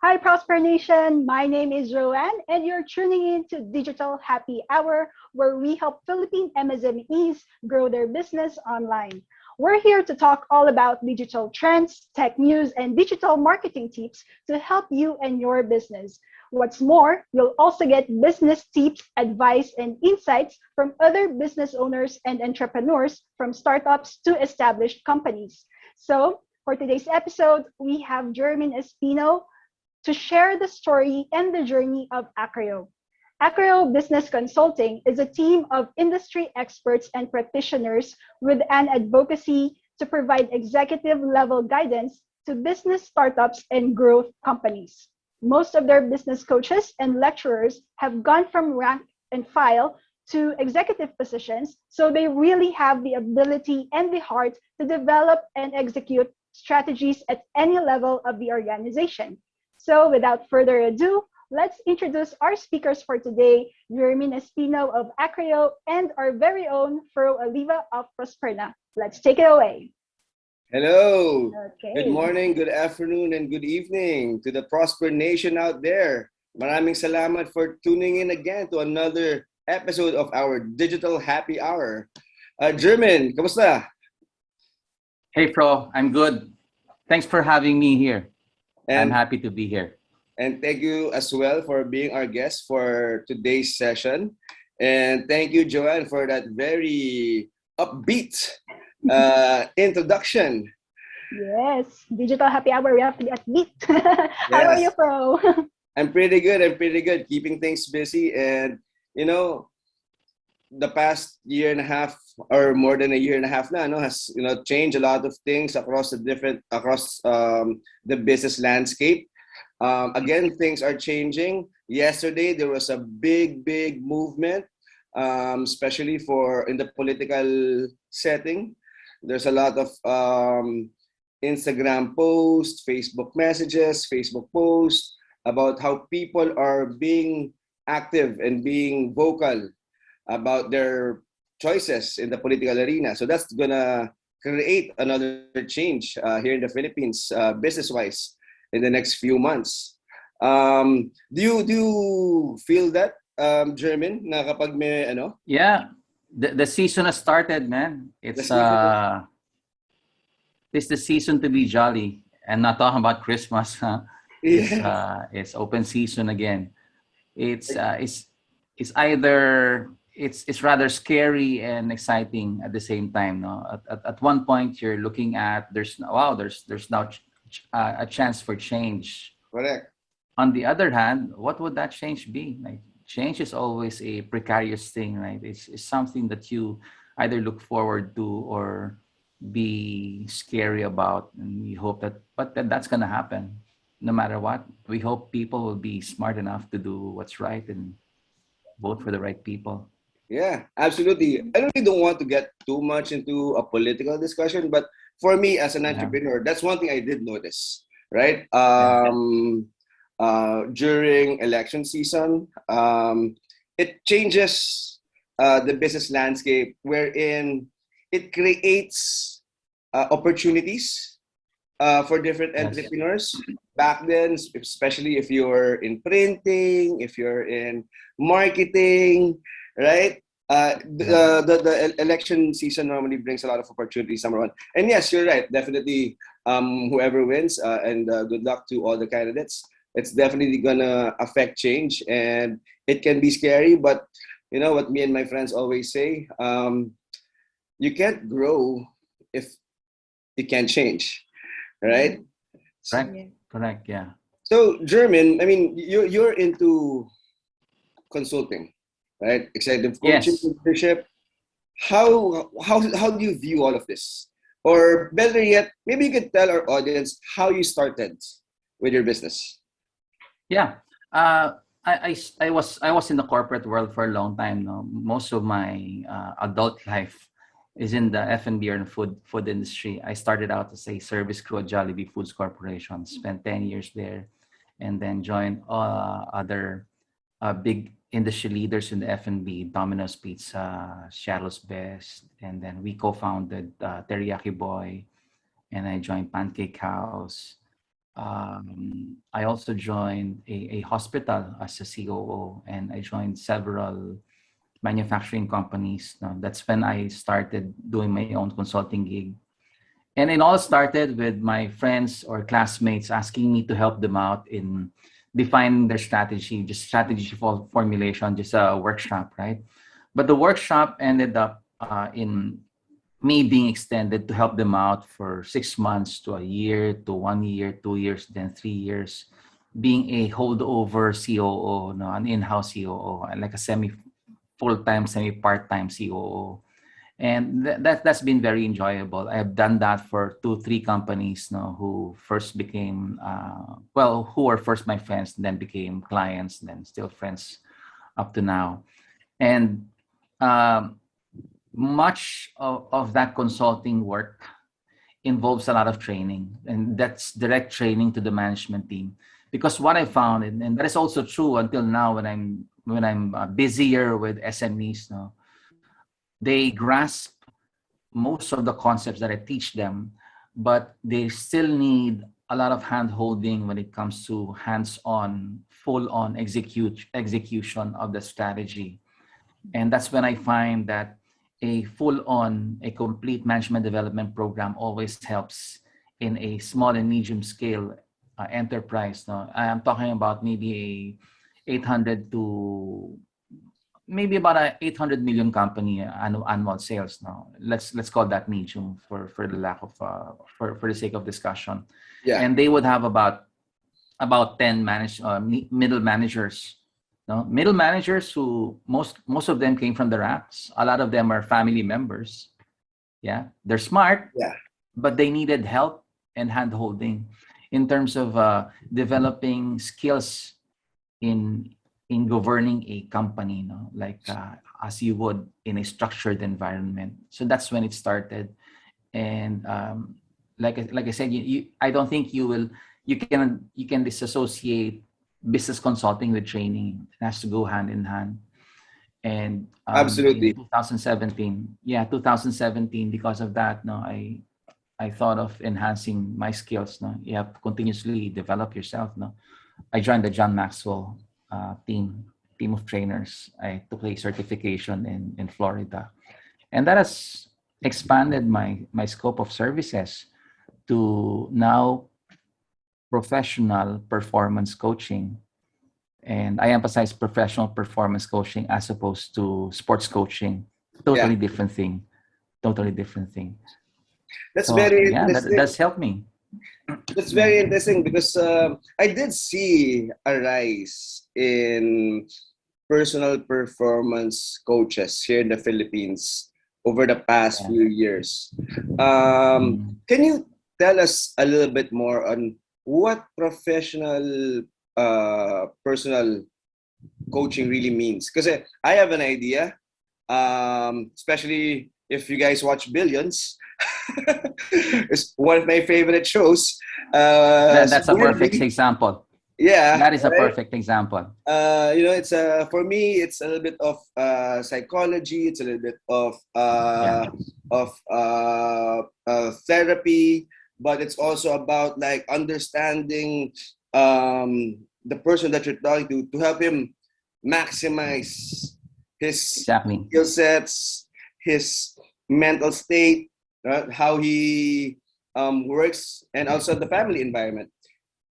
Hi, Prosper Nation. My name is Joanne, and you're tuning in to Digital Happy Hour, where we help Philippine MSMEs grow their business online. We're here to talk all about digital trends, tech news, and digital marketing tips to help you and your business. What's more, you'll also get business tips, advice, and insights from other business owners and entrepreneurs from startups to established companies. So, for today's episode, we have Germin Espino to share the story and the journey of Accreo. Accreo Business Consulting is a team of industry experts and practitioners with an advocacy to provide executive level guidance to business startups and growth companies. Most of their business coaches and lecturers have gone from rank and file to executive positions, so they really have the ability and the heart to develop and execute strategies at any level of the organization. So without further ado, let's introduce our speakers for today, Germin Espino of Accreo and our very own Fro Oliva of Prosperna. Let's take it away. Hello. Good Okay. morning, good afternoon, and good evening to the Prosper Nation out there. Maraming salamat for tuning in again to another episode of our Digital Happy Hour. German, kamusta? Hey, Fro, I'm good. Thanks for having me here. I'm And happy to be here. and thank you as well for being our guest for today's session. And thank you, Joanne, for that very upbeat introduction. Yes, Digital Happy Hour, we have to be at beat. How are you, Yes, Fro? I'm pretty good. I'm pretty good. Keeping things busy, and you know, the past year and a half or more than a year and a half now, no, has changed a lot of things across the business landscape. Again, things are changing. Yesterday, there was a big movement, especially for in the political setting. There's a lot of Instagram posts, Facebook messages, Facebook posts about how people are being active and being vocal about their choices in the political arena. So that's gonna create another change here in the Philippines, business-wise, in the next few months. Do you feel that, German, na kapag may Yeah, the season has started, man. the It's season is it's the season to be jolly and not talking about Christmas. Huh? yes, It's open season again. It's uh, it's it's either it's rather scary and exciting at the same time. No, at one point you're looking at there's now a chance for change. correct. On the other hand, what would that change be? Like change is always a precarious thing, right? It's something that you either look forward to or be scary about, and we hope that's gonna happen. No matter what, we hope people will be smart enough to do what's right and vote for the right people. Yeah, absolutely. I really don't want to get too much into a political discussion, but for me as an Yeah, entrepreneur, that's one thing I did notice, right? yeah, During election season, it changes the business landscape wherein it creates opportunities for different yes, entrepreneurs. Back then, especially if you're in printing, if you're in marketing, right? yeah. The election season normally brings a lot of opportunities, number one. And yes, you're right. Definitely, whoever wins, and good luck to all the candidates. It's definitely gonna affect change, and it can be scary. But you know what me and my friends always say: you can't grow if you can't change, right? Mhm. Correct, Yeah. correct. Yeah, So, German, I mean, you're into consulting, right? Executive coaching, yes. leadership. How do you view all of this? Or better yet, maybe you could tell our audience how you started with your business. Yeah. Uh, I was in the corporate world for a long time. No, most of my adult life is in the F&B or food industry. I started out as a service crew at Jollibee Foods Corporation. Spent 10 years there, and then joined other big industry leaders in the F&B: Domino's Pizza, Shadow's Best, and then we co-founded Teriyaki Boy, and I joined Pancake House. I also joined a hospital as a COO, and I joined several manufacturing companies. That's when I started doing my own consulting gig. And it all started with my friends or classmates asking me to help them out in defining their strategy, just strategy for formulation, just a workshop, right? But the workshop ended up in me being extended to help them out for 6 months to a year to 1 year, 2 years, then 3 years, being a holdover COO, no, an in-house COO, like a semi full-time, semi part-time COO. And that's been very enjoyable. I have done that for 2 3 companies, no, who first became who were first my friends, then became clients, then still friends up to now. And um, much of that consulting work involves a lot of training, and that's direct training to the management team. Because what I found, and that is also true until now, when I'm busier with SMEs, no, they grasp most of the concepts that I teach them, but they still need a lot of hand holding when it comes to hands-on, full-on execution of the strategy. And that's when I find that a complete management development program always helps in a small and medium scale enterprise. No, I'm talking about maybe a 800 to maybe about a 800 million company annual sales now. Let's call that medium for the lack of for the sake of discussion. Yeah. And they would have about 10 middle managers. No, middle managers who most of them came from the ranks. A lot of them are family members. Yeah, they're smart, Yeah. but they needed help and hand holding in terms of developing skills in governing a company, no, like as you would in a structured environment. So that's when it started. And like I said, I don't think you can disassociate business consulting with training. It has to go hand in hand. And in Absolutely. 2017, 2017, because of that, no, I thought of enhancing my skills. No, you have to continuously develop yourself. No, I joined the John Maxwell team of trainers. I took a certification in Florida, and that has expanded my scope of services to now professional performance coaching. And I emphasize professional performance coaching as opposed to sports coaching. Yeah. Totally different thing. Totally different thing. That's So very yeah, that interesting. does help me. That's Yeah. very interesting because I did see a rise in personal performance coaches here in the Philippines over the past Yeah. few years. Mm. Can you tell us a little bit more on what professional personal coaching really means? Because I have an idea, especially if you guys watch Billions. It's one of my favorite shows. That's a perfect Squarely, example. yeah, That is a right. perfect example. It's for me, it's a little bit of psychology. It's a little bit Yeah. therapy, but it's also about like understanding the person that you're talking to help him maximize his Exactly. skill sets, his mental state, how he works, and also the family environment.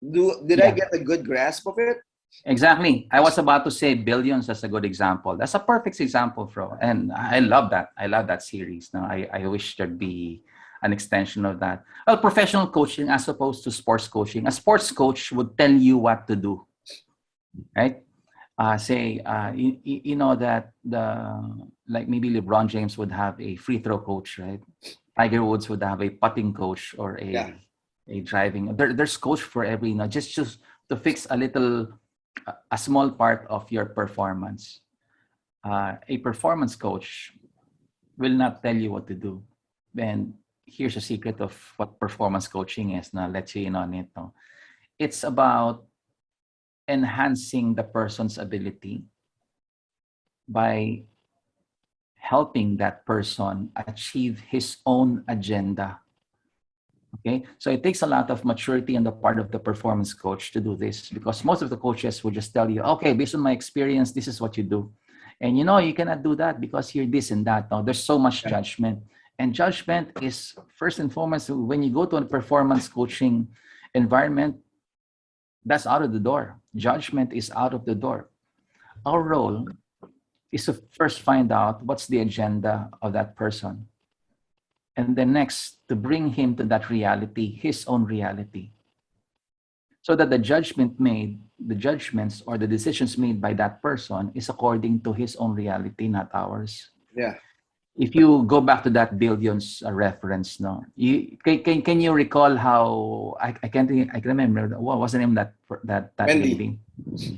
Did I Yeah. get a good grasp of it? Exactly. I was about to say Billions as a good example. That's a perfect example, bro. And I love that. I love that series. Now, I wish there'd be an extension of that. Well, professional coaching as opposed to sports coaching. A sports coach would tell you what to do, right? Say, you know that like maybe LeBron James would have a free throw coach, right? Tiger Woods would have a putting coach or Yeah. a driving. There's coach for every, just to fix a small part of your performance. A performance coach will not tell you what to do. And here's a secret of what performance coaching is. Now, let's you in on it. No? It's about enhancing the person's ability by helping that person achieve his own agenda. Okay, so it takes a lot of maturity on the part of the performance coach to do this, because most of the coaches will just tell you, okay, based on my experience, this is what you do. And you cannot do that because you're this and that. No, there's so much judgment. And judgment is first and foremost, when you go to a performance coaching environment, that's out of the door. Judgment is out of the door. Our role is to first find out what's the agenda of that person. And then next, to bring him to that reality, his own reality. So that the judgments or the decisions made by that person is according to his own reality, not ours. Yeah. If you go back to that billions reference, no, can you recall how I can't remember what was the name of that lady?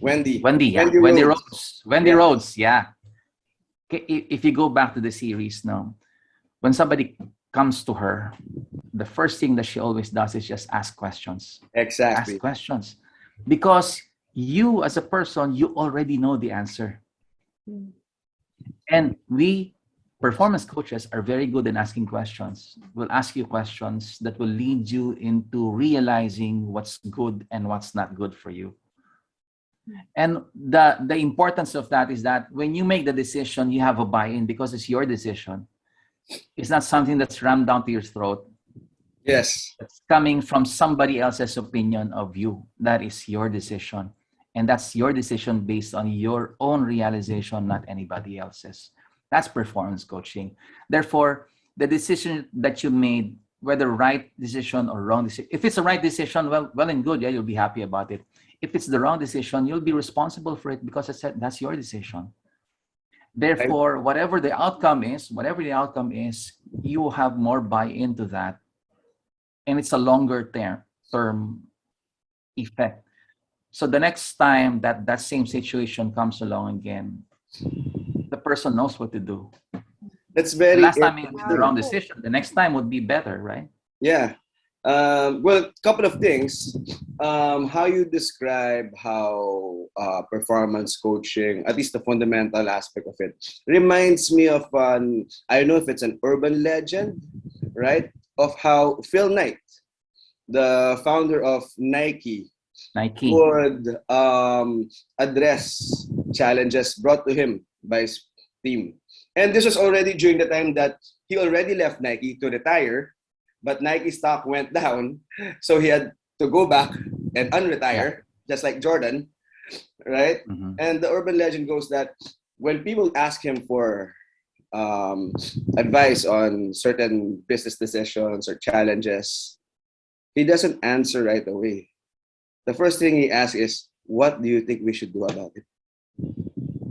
Wendy. Yeah, Wendy Rhodes. Wendy Rhodes, yeah. Okay, if you go back to the series now, when somebody comes to her, the first thing that she always does is just ask questions. Exactly. Ask questions. Because you as a person, you already know the answer. And we performance coaches are very good in asking questions. We'll ask you questions that will lead you into realizing what's good and what's not good for you. And the importance of that is that when you make the decision, you have a buy-in because it's your decision. It's not something that's rammed down to your throat. Yes. It's coming from somebody else's opinion of you. That is your decision. And that's your decision based on your own realization, not anybody else's. That's performance coaching. Therefore, the decision that you made, whether right decision or wrong decision, if it's a right decision, well and good, yeah, you'll be happy about it. If it's the wrong decision, you'll be responsible for it because that's your decision. Therefore, whatever the outcome is, you have more buy-in to that. And it's a longer term effect. So the next time that same situation comes along again, the person knows what to do. That's very the last time it was the wrong decision. The next time would be better, right? Yeah. Well, a couple of things. How you describe how performance coaching, at least the fundamental aspect of it, reminds me of I don't know if it's an urban legend, right? Of how Phil Knight, the founder of Nike, would address challenges brought to him by his team. And this was already during the time that he already left Nike to retire, but Nike stock went down, so he had to go back and unretire, just like Jordan, right? Mm-hmm. And the urban legend goes that when people ask him for advice on certain business decisions or challenges, he doesn't answer right away. The first thing he asks is, what do you think we should do about it?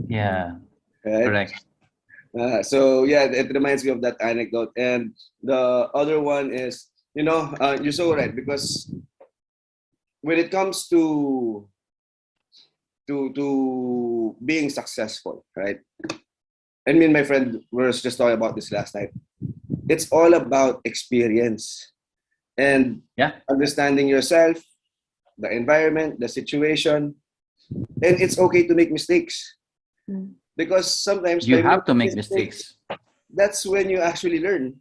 Yeah, right? Correct. So yeah, it reminds me of that anecdote. And the other one is, you're so right, because when it comes to being successful, right? And me and my friend were just talking about this last night. It's all about experience and understanding yourself, the environment, the situation, and it's okay to make mistakes. Because sometimes you have to make mistakes. That's when you actually learn,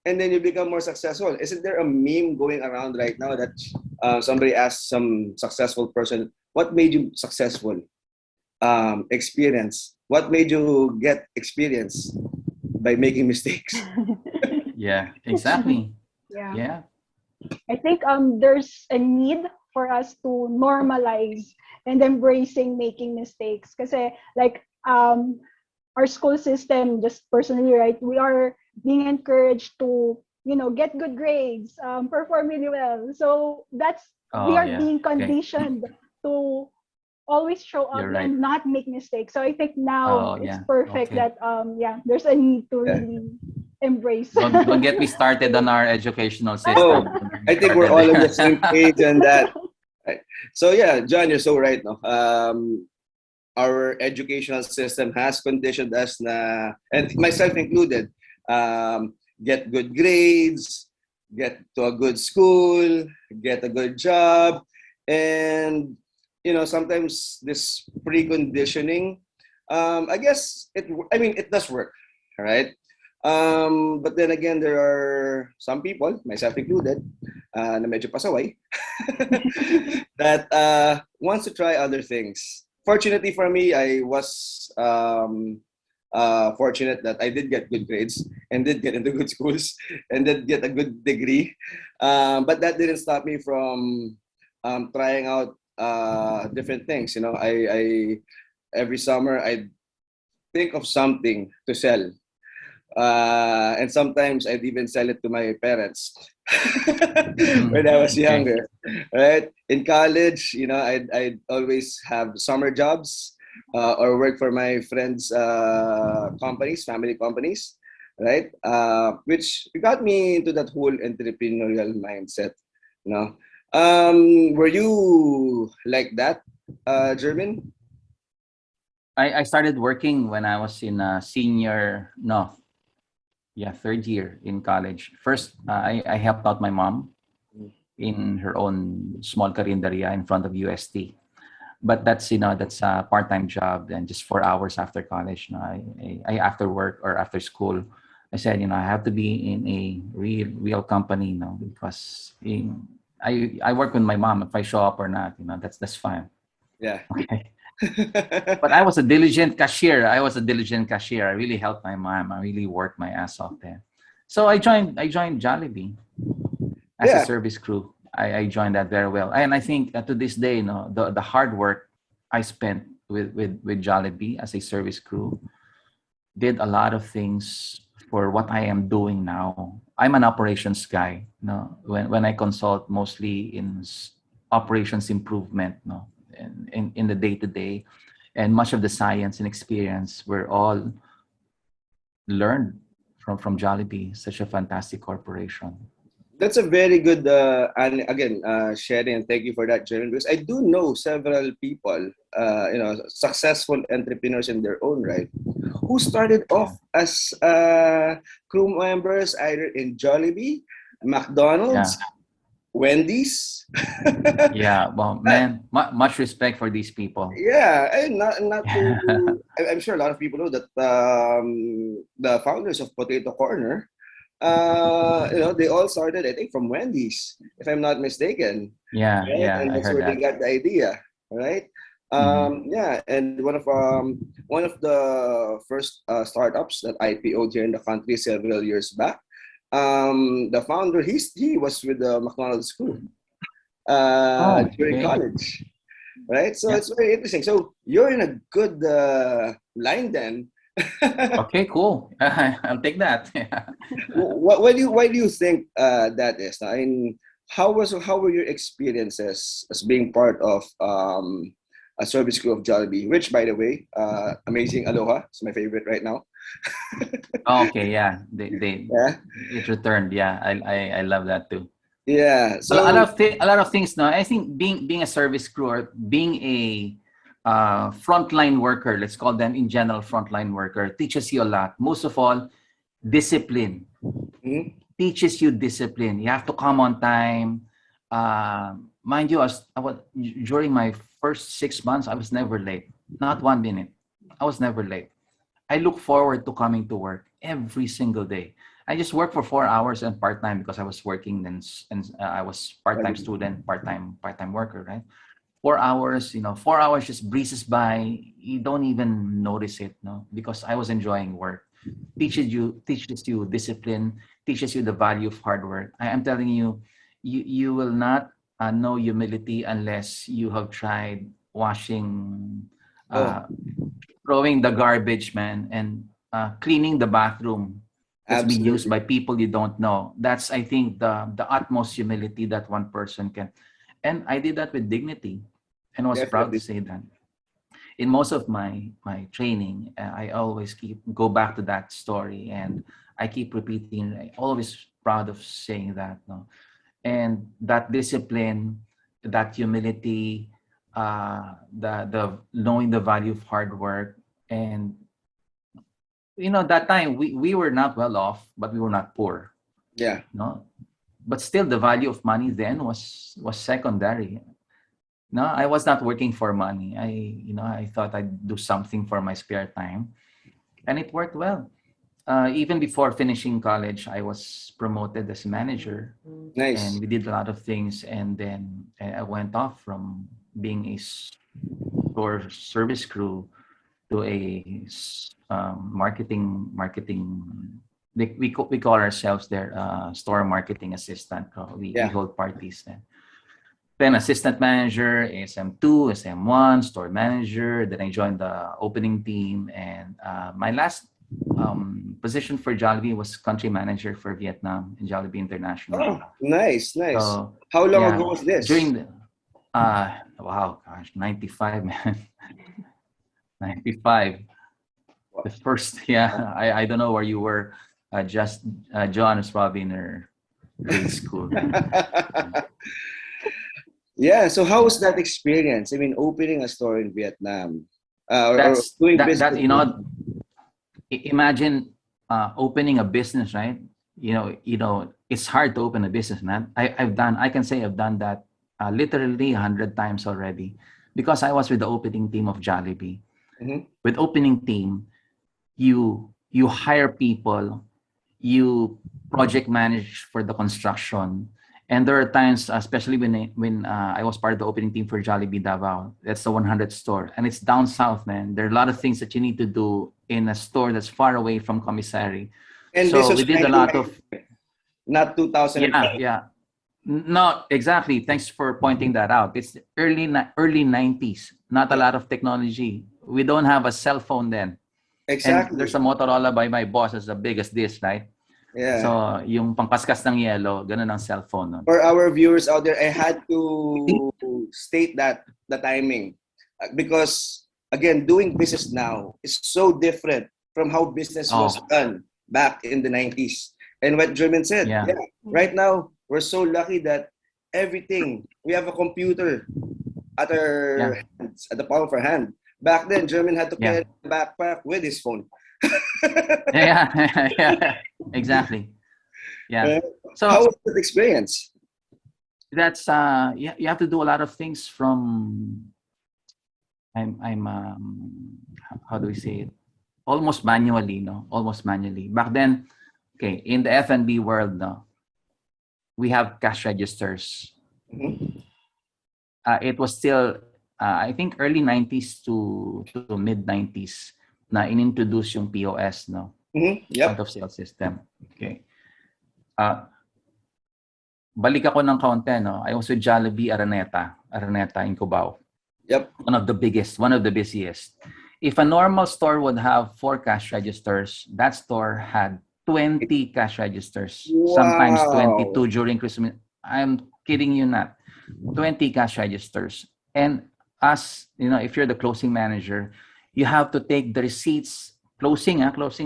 and then you become more successful. Isn't there a meme going around right now that somebody asked some successful person, what made you successful? Experience. What made you get experience? By making mistakes. Yeah, exactly. Yeah. I think there's a need for us to normalize and embracing making mistakes. Kasi like our school system, just personally, right, we are being encouraged to, get good grades, perform really well. So we are being conditioned to always show up and not make mistakes. So I think now it's perfect that there's a need to really embrace. Don't get me started on our educational system. Oh, I think we're all on the same page on that. Right. So yeah, John, you're so right. No, our educational system has conditioned us and myself included, get good grades, get to a good school, get a good job, and sometimes this preconditioning, I guess it does work, right? But then again, there are some people, myself included, na medyo pasaway, that wants to try other things. Fortunately for me, I was fortunate that I did get good grades and did get into good schools and did get a good degree. But that didn't stop me from trying out different things. You know, I every summer I think of something to sell. And sometimes I'd even sell it to my parents when I was Okay. younger. Right in college, you know, I'd always have summer jobs or work for my friends' companies, family companies, right? Which got me into that whole entrepreneurial mindset. You know, were you like that, German? I started working when I was in a senior, no, yeah, third year in college. First, I helped out my mom in her own small carinderia in front of UST. But that's, that's a part-time job, and just 4 hours after college. I after work or after school, I said, I have to be in a real company, because I work with my mom. If I show up or not, that's fine. Yeah. Okay. But I was a diligent cashier. I really helped my mom. I really worked my ass off there. So I joined Jollibee as a Yeah. service crew. I joined that very well. And I think to this day, the hard work I spent with Jollibee as a service crew did a lot of things for what I am doing now. I'm an operations guy. When I consult mostly in operations improvement, in the day to day, and much of the science and experience were all learned from Jollibee, such a fantastic corporation. That's a very good and again sharing, and thank you for that, Jaren, because I do know several people, successful entrepreneurs in their own right, who started Yeah. off as crew members either in Jollibee, Yeah. McDonald's, Wendy's. Yeah. Well, man, much respect for these people. Yeah, and not to. I'm sure a lot of people know that the founders of Potato Corner, they all started, I think, from Wendy's, if I'm not mistaken, Yeah. right? Yeah. And I that's heard where they that. got the idea, right? Hmm. Yeah, and one of the first startups that IPO'd here in the country several years back, the founder, he was with the McDonald's crew Oh, during okay. college, right? So Yeah. it's very interesting. So you're in a good line then. Okay. Cool. I'll take that. Yeah. Why do you think that is? I mean, how were your experiences as being part of a service crew of Jollibee? Which, by the way, amazing Aloha. It's my favorite right now. Oh, okay. Yeah. They Yeah, it returned. Yeah. I love that too. yeah. A So lot of things now. I think being a service crew or being a frontline worker, let's call them in general frontline worker, teaches you a lot. Most of all, discipline. mhm, Teaches you discipline. You have to come on time. Mind you, during my first 6 months, I was never late. Not 1 minute. I was never late. I look forward to coming to work every single day. I just work for 4 hours and part time because I was working and I was part time student, part time worker, right? 4 hours, 4 hours just breezes by. You don't even notice it, no, because I was enjoying work. Teaches you discipline, teaches you the value of hard work. I am telling you, you will not know humility unless you have tried washing, oh, uh, throwing the garbage, man, and cleaning the bathroom that's been used absolutely, by people you don't know. That's, I think, the utmost humility that one person can. And I did that with dignity, and I was proud to definitely. say that. In most of my training, I always go back to that story, and I keep repeating. I always proud of saying that. No, and that discipline, that humility, the knowing the value of hard work, and that time we were not well off, but we were not poor. Yeah, No, but still the value of money then was secondary. No, I was not working for money. I thought I'd do something for my spare time, and it worked well. even before finishing college, I was promoted as manager, and Nice. we did a lot of things. And then I went off from being a store service crew to a marketing. We call ourselves their store marketing assistant. We Yeah. hold parties then assistant manager, ASM2, SM1, store manager. Then I joined the opening team, and my last position for Jollibee was country manager for Vietnam in Jollibee International. Oh, nice, nice. So How long yeah, ago was this? during the wow, gosh, 95, man. 95. The first, yeah, I don't know where you were. Just John was probably in her grade school. Yeah. So how was Yeah, that experience? I mean, opening a store in Vietnam, or that's doing that business. imagine opening a business, right? It's hard to open a business, man. I can say I've done that literally 100 times already, because I was with the opening team of Jollibee. Mhm. With opening team, you hire people, you project manage for the construction. And there are times, especially when I was part of the opening team for Jollibee Davao, that's the 100th store, and it's down south, man. There are a lot of things that you need to do in a store that's far away from commissary. And this So was we did a lot of 1990, not 2005. yeah. No, exactly. Thanks for pointing that out. It's early 90s. Not a Yeah, lot of technology. We don't have a cell phone then. And there's exactly. a Motorola by my boss as the biggest this, right? Yeah. So, yung pangkaskas ng yelo, ganun ang cellphone nun. For our viewers out there, I had to state that the timing, because again, doing business now is so different from how business was Oh, done back in the 90s. And what German said, yeah. yeah, right now we're so lucky that everything, we have a computer at our Yeah. hands, at the palm of our hand. Back then, German had to Yeah. carry a backpack with his phone. Yeah. Yeah. Exactly. Yeah. How So was that experience? that's you have to do a lot of things from I'm how do we say it? Almost manually, no? Almost manually. Back then, okay, in the F&B world, no, we have cash registers. Mhm. It was still I think early 90s to mid 90s na inintroduce yung POS, no? Mhm. Point Yep. of sale system. Okay. Balik ako ng kaunti, no? I was with Jollibee Araneta in Cubao. Yep. One of the biggest, one of the busiest. If a normal store would have 4 cash registers, that store had 20 cash registers, sometimes Wow. 22 during Christmas. I'm kidding you not. 20 cash registers. And if you're the closing manager, you have to take the receipts, closing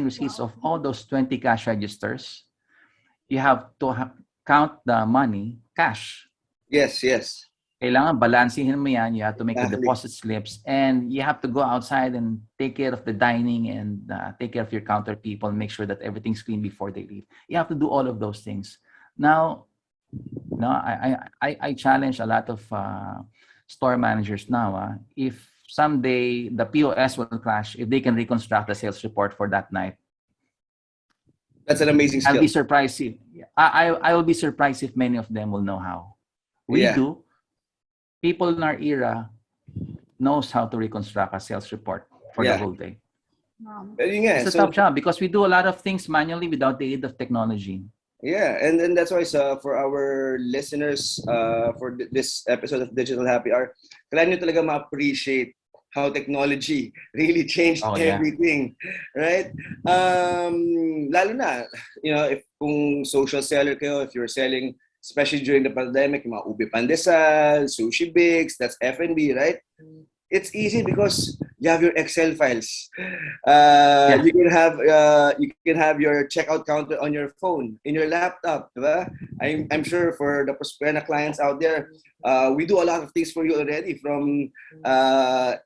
receipts of all those 20 cash registers. You have to count the money, cash. Yes, yes. Kailangan balansihin mo yan. You have to make the Exactly. deposit slips, and you have to go outside and take care of the dining and take care of your counter people and make sure that everything's clean before they leave. You have to do all of those things. Now, no, I challenge a lot of store managers now. If someday the POS will crash, if they can reconstruct the sales report for that night, That's an amazing I'll skill. be surprised if I will be surprised if many of them will know how. We Yeah. do. People in our era knows how to reconstruct a sales report for the Yeah. whole day. Pero yun nga, It's a so tough job because we do a lot of things manually without the aid of technology. yeah, and then that's why for our listeners, for this episode of Digital Happy Hour, kailangan nyo talaga ma-appreciate how technology really changed Oh yeah. everything, right? Lalo na, if kung social seller kayo, if you're selling, especially during the pandemic, yung mga ube pandesal, sushi bigs, that's F&B, right? It's easy because you have your Excel files. Yeah. You can have your checkout counter on your phone, in your laptop, diba? I'm sure for the Prosperna clients out there, we do a lot of things for you already, from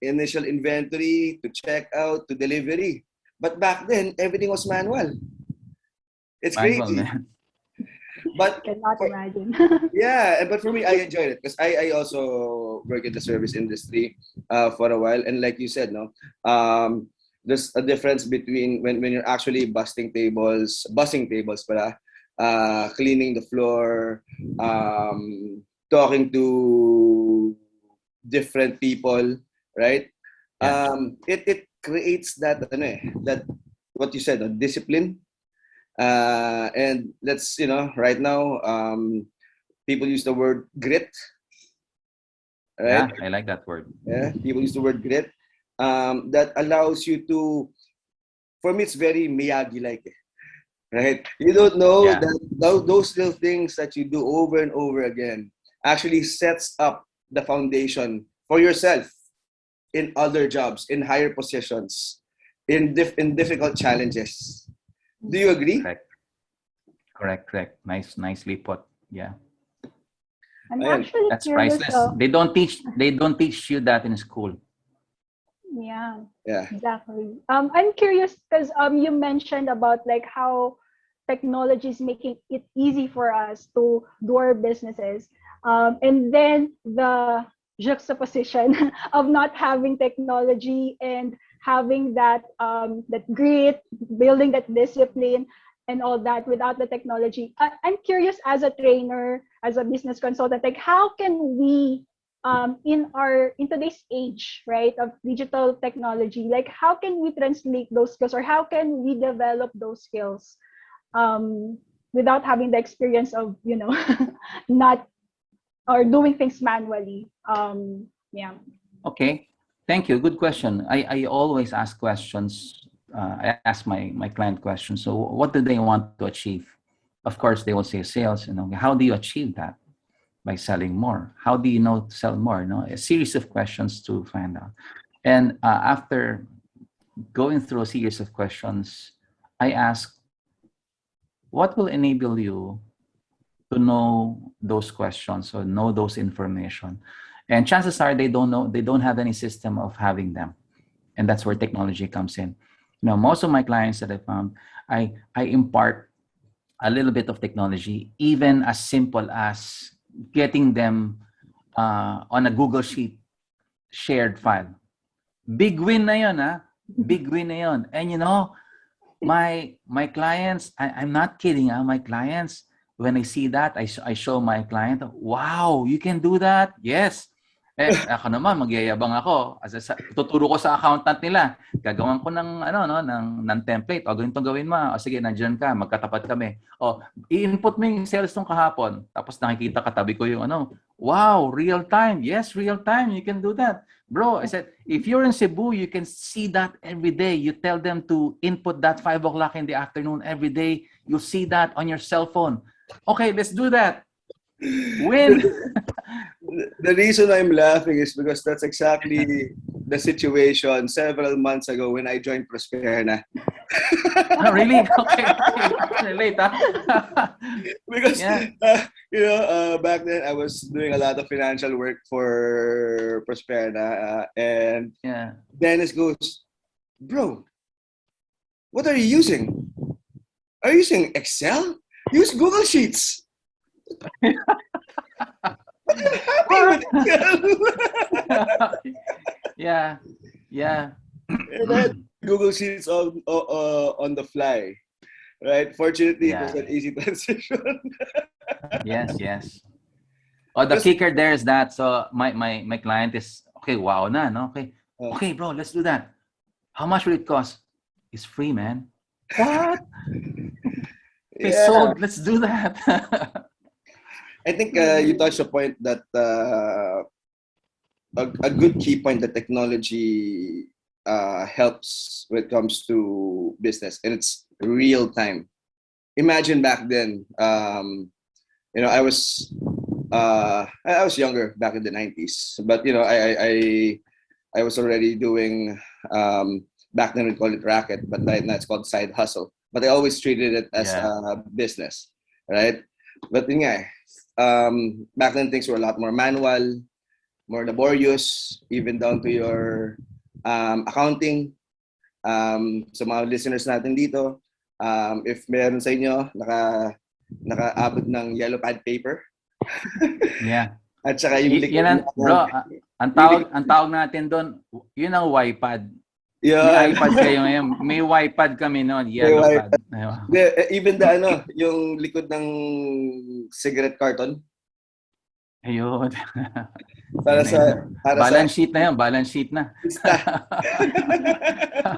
initial inventory to checkout to delivery. But back then, everything was manual. It's Manual, crazy. man. But Cannot imagine. yeah, but for me, I enjoyed it because I also work in the service industry for a while, and like you said, no, there's a difference between when you're actually bussing tables pala, cleaning the floor, talking to different people, right? Yeah. It creates that that what you said, discipline. And let's right now, people use the word grit, right? Yeah, I like that word. Yeah, people use the word grit. That allows you to. For me, it's very Miyagi like, right? You don't know Yeah. that those little things that you do over and over again actually sets up the foundation for yourself in other jobs, in higher positions, in difficult challenges. Do you agree? Correct. Correct. Nicely put. Yeah. I'm Ayan. actually That's curious. priceless. They don't teach you that in school. Yeah, Yeah. exactly. I'm curious because you mentioned about like how technology is making it easy for us to do our businesses, and then the juxtaposition of not having technology and having that grit, building that discipline, and all that without the technology. I'm curious as a trainer, as a business consultant, like how can we in today's age, right, of digital technology, like how can we translate those skills or how can we develop those skills without having the experience of not or doing things manually. Yeah. Okay. Thank you. Good question. I always ask questions. I ask my client questions. So what do they want to achieve? Of course, they will say sales. How do you achieve that? By selling more. How do you know to sell more? A series of questions to find out. And after going through a series of questions, I ask, what will enable you to know those questions or know those information? And chances are they don't know, they don't have any system of having them. And that's where technology comes in. Most of my clients that I found, I impart a little bit of technology, even as simple as getting them on a Google Sheet shared file. Big win na yun, ha? Big win na yun. And my clients, I'm not kidding, my clients, when I see that, I show my client, wow, you can do that? Yes. Ako naman, magyayabang ako. Tuturo ko sa accountant nila. Gagawan ko ng template. O, ganito gawin mo. O, sige, nandiyan ka. Magkatapat kami. O, i-input mo yung sales nung kahapon. Tapos nakikita katabi ko yung wow, real time. Yes, real time. You can do that. Bro, I said, if you're in Cebu, you can see that every day. You tell them to input that 5 o'clock in the afternoon every day. You'll see that on your cell phone. Okay, let's do that. Win. The reason I'm laughing is because that's exactly the situation several months ago when I joined Prosperna. Oh, really? Okay. Relate, huh? Because Yeah. back then I was doing a lot of financial work for Prosperna, and Yeah. Dennis goes, "Bro, what are you using? Are you using Excel? Use Google Sheets." Happy with Excel. Yeah. And then Google Sheets on the fly, right? Fortunately, it was Yeah. an easy transition. Yes. Oh, the Because kicker there is that. So my client is okay. Wow, na no. Okay. uh, Okay, bro. Let's do that. How much will it cost? It's free, man. What? Okay, yeah, sold. Let's do that. I think you touched a point that a good key point that technology helps when it comes to business, and it's real time. Imagine back then, I was younger back in the 90s, but I was already doing back then we called it racket, but right now it's called side hustle. But I always treated it as Yeah. a business, right? But back then things were a lot more manual, more laborious, even down to your accounting. Sa mga listeners natin dito, if meron sa inyo nakaabot ng yellow pad paper, Yeah. at saka yung likod Yan, ng bro. Ang yung tawag natin doon, yun ang YPad. May Yun. iPad kayo ngayon. May iPad kami noon, May yellow wifi. pad. Even the yung likod ng cigarette carton Ayun. para Yan na sa yun. para sa Balance sheet na yun, balance sheet na. lista,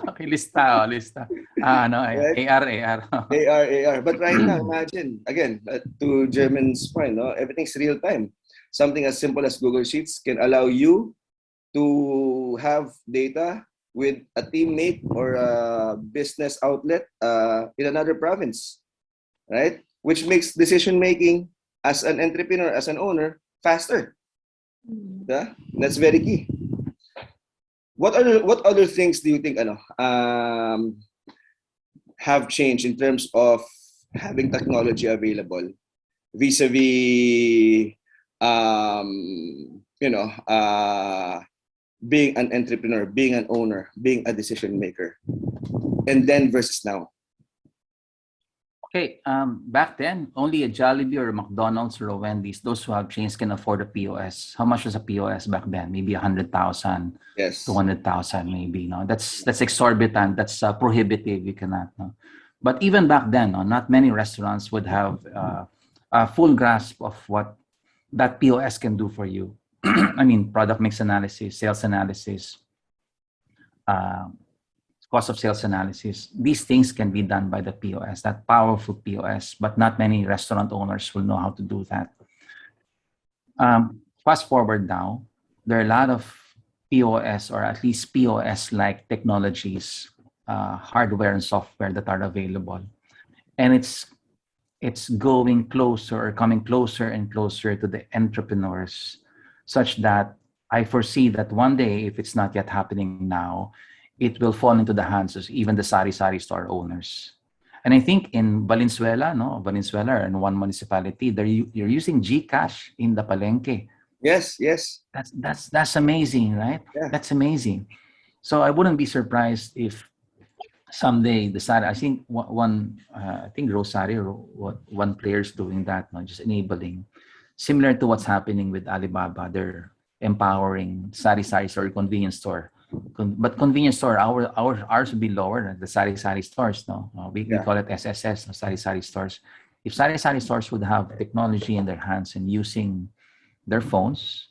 Okay, lista, lista. right? AR. AR. But right now, imagine again to German's point, no, everything's real time. Something as simple as Google Sheets can allow you to have data with a teammate or a business outlet in another province, right? Which makes decision making as an entrepreneur, as an owner, faster. Yeah? That's very key. What other things do you think have changed in terms of having technology available vis-a-vis you know being an entrepreneur, being an owner, being a decision maker, and then versus now? Okay, back then, only a Jollibee or a McDonald's or a Wendy's, those who have chains can afford a POS. How much was a POS back then? Maybe 100,000, Yes. 200,000, maybe. No, that's exorbitant. That's prohibitive. You cannot. No? But even back then, no, not many restaurants would have a full grasp of what that POS can do for you. I mean, product mix analysis, sales analysis, cost of sales analysis. These things can be done by the POS, that powerful POS, but not many restaurant owners will know how to do that. Fast forward now, there are a lot of POS or at least POS-like technologies, hardware and software that are available. And it's going closer or coming closer and closer to the entrepreneurs, such that I foresee that one day, if it's not yet happening now, it will fall into the hands of even the sari-sari store owners. And I think in Valenzuela, in one municipality, you're using GCash in the palengke. Yes. That's amazing, right? Yeah. That's amazing. So I wouldn't be surprised if someday I think Rosario, one player's doing that, just enabling, similar to what's happening with Alibaba. They're empowering sari-sari store, convenience store. But convenience store, ours would be lower than the sari-sari stores. No, we call it SSS, no? Sari-sari stores. If sari-sari stores would have technology in their hands and using their phones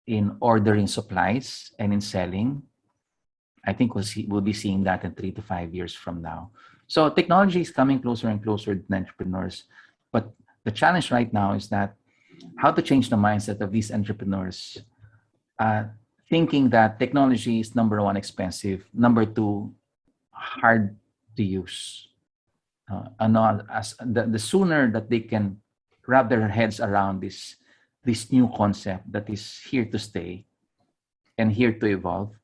in ordering supplies and in selling, I think we'll be seeing that in 3 to 5 years from now. So technology is coming closer and closer to entrepreneurs. But the challenge right now is that how to change the mindset of these entrepreneurs, thinking that technology is number one, expensive, number two, hard to use. The sooner that they can wrap their heads around this new concept that is here to stay and here to evolve,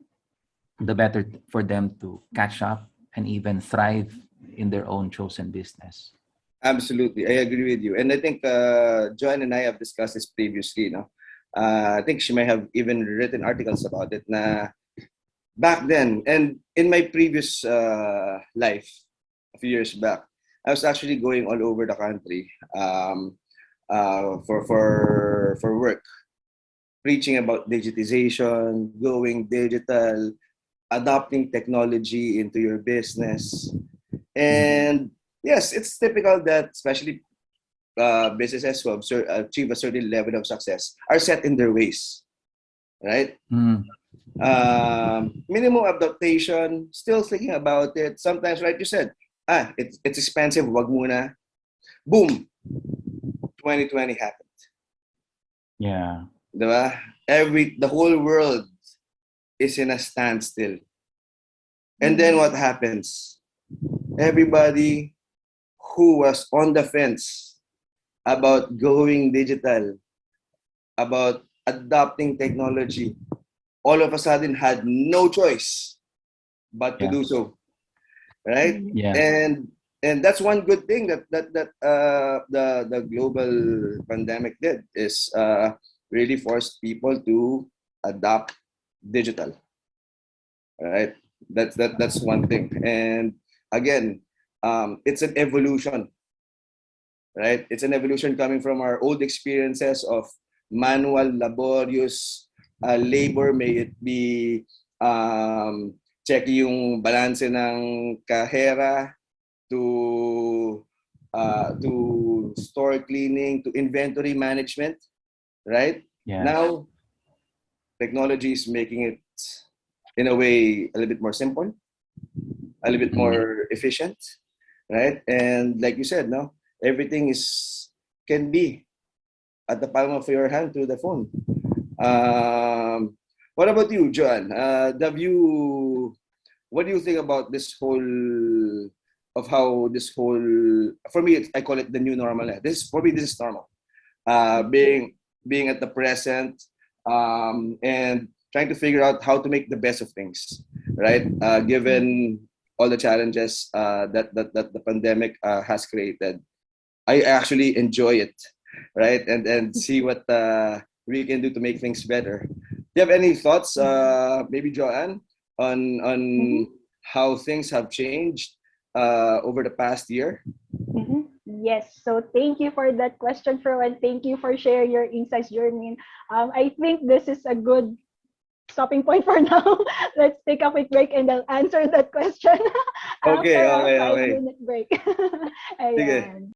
the better for them to catch up and even thrive in their own chosen business. Absolutely, I agree with you, and I think Joanne and I have discussed this previously. No, I think she may have even written articles about it. Na back then, and in my previous life, a few years back, I was actually going all over the country for work, preaching about digitization, going digital, adopting technology into your business. And yes, it's typical that especially businesses who have achieve a certain level of success are set in their ways, right? Minimum adaptation, still thinking about it. Sometimes, like you said, it's expensive, wag muna. Boom, 2020 happened. Yeah. Diba? The whole world is in a standstill. And then what happens? Everybody who was on the fence about going digital, about adopting technology, all of a sudden had no choice but to do so, right? Yeah. And that's one good thing that the global pandemic did is really forced people to adopt digital, right? That's one thing. And again, it's an evolution, right? It's an evolution coming from our old experiences of manual, laborious labor, may it be check yung balance ng kahera, to store cleaning, to inventory management, right? Yeah. Now, technology is making it, in a way, a little bit more simple, a little bit more efficient, right? And like you said, no, everything can be at the palm of your hand through the phone. What about you, Joanne? What do you think about this whole of how this whole, for me, I call it the new normal. For me, this is normal. Being at the present, and trying to figure out how to make the best of things, right? Given all the challenges that the pandemic has created, I actually enjoy it, right? And see what we can do to make things better. Do you have any thoughts, maybe Joanne, on Mhm. how things have changed over the past year? Yes, so thank you for that question, Fro, and thank you for sharing your insights, Jermaine. I think this is a good stopping point for now. Let's take a quick break and I'll answer that question after Okay, a okay, five okay. minute break. Sige. Ayan.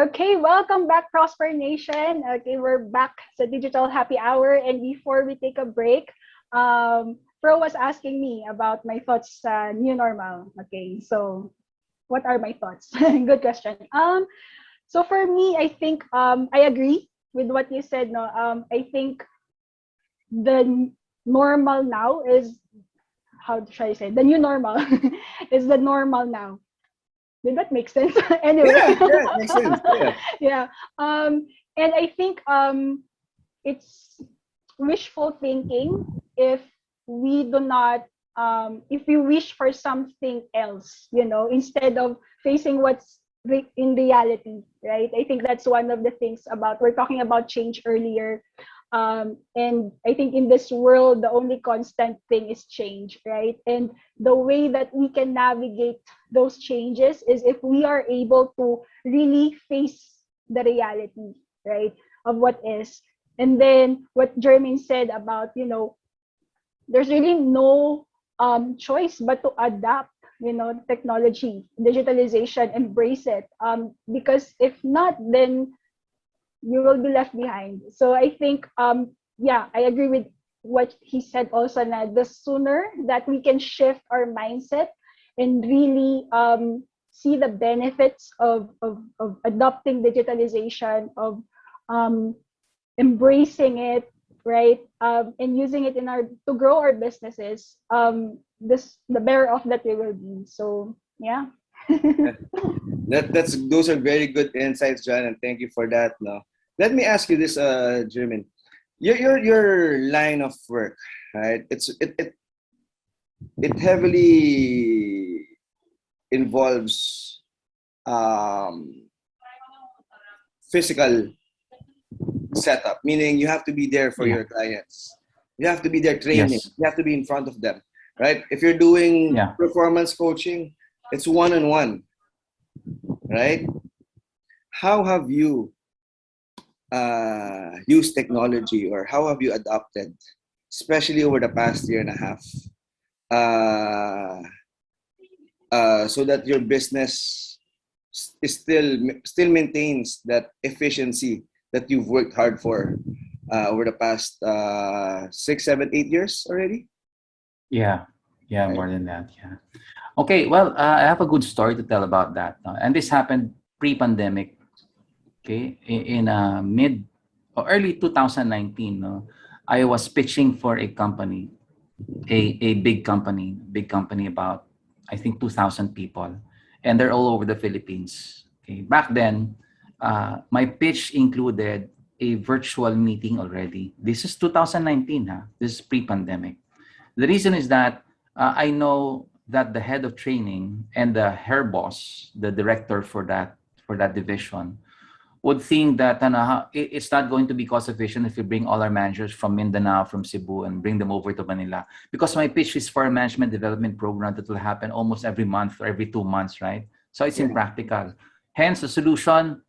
Okay, welcome back, Prosper Nation. Okay, we're back sa Digital Happy Hour. And before we take a break, Pro was asking me about my thoughts sa new normal. Okay, so what are my thoughts? Good question. So for me, I think I agree with what you said. No, I think the normal now is, how should I say, the new normal is the normal now. Did that make sense? Anyway, Yeah, yeah, it makes sense. Yeah. yeah. And I think it's wishful thinking if we do not if we wish for something else, instead of facing what's in reality, right? I think that's one of the things about, we're talking about change earlier. And I think in this world, the only constant thing is change, right? And the way that we can navigate those changes is if we are able to really face the reality, right, of what is. And then what Jermaine said about, there's really no choice but to adapt, technology, digitalization, embrace it. Because if not, then you will be left behind. So I think, yeah, I agree with what he said also, na the sooner that we can shift our mindset and really see the benefits of adopting digitalization, of um, embracing it, right, and using it to grow our businesses, the better off that we will be. So yeah. Those are very good insights, John, and thank you for that. No, let me ask you this, Jermin. Your line of work, right? It heavily involves physical setup, meaning you have to be there for Yeah. your clients. You have to be there training. Yes. You have to be in front of them, right? If you're doing Yeah. performance coaching, it's one-on-one, right? How have you used technology, or how have you adopted, especially over the past year and a half, uh, so that your business is still maintains that efficiency that you've worked hard for over the past 6, 7, 8 years already? Yeah, yeah, Right? more than that. Yeah. Okay, well, I have a good story to tell about that. And this happened pre-pandemic, okay, in mid or early 2019. No, I was pitching for a company, a big company about, I think, 2,000 people, and they're all over the Philippines. Okay, back then, my pitch included a virtual meeting already. This is 2019, huh? This is pre-pandemic. The reason is that I know that the head of training and the her boss, the director for that division, would think that it's not going to be cost efficient if we bring all our managers from Mindanao, from Cebu, and bring them over to Manila. Because my pitch is for a management development program that will happen almost every month or every 2 months, right? So it's Yeah. impractical. Hence, the solution,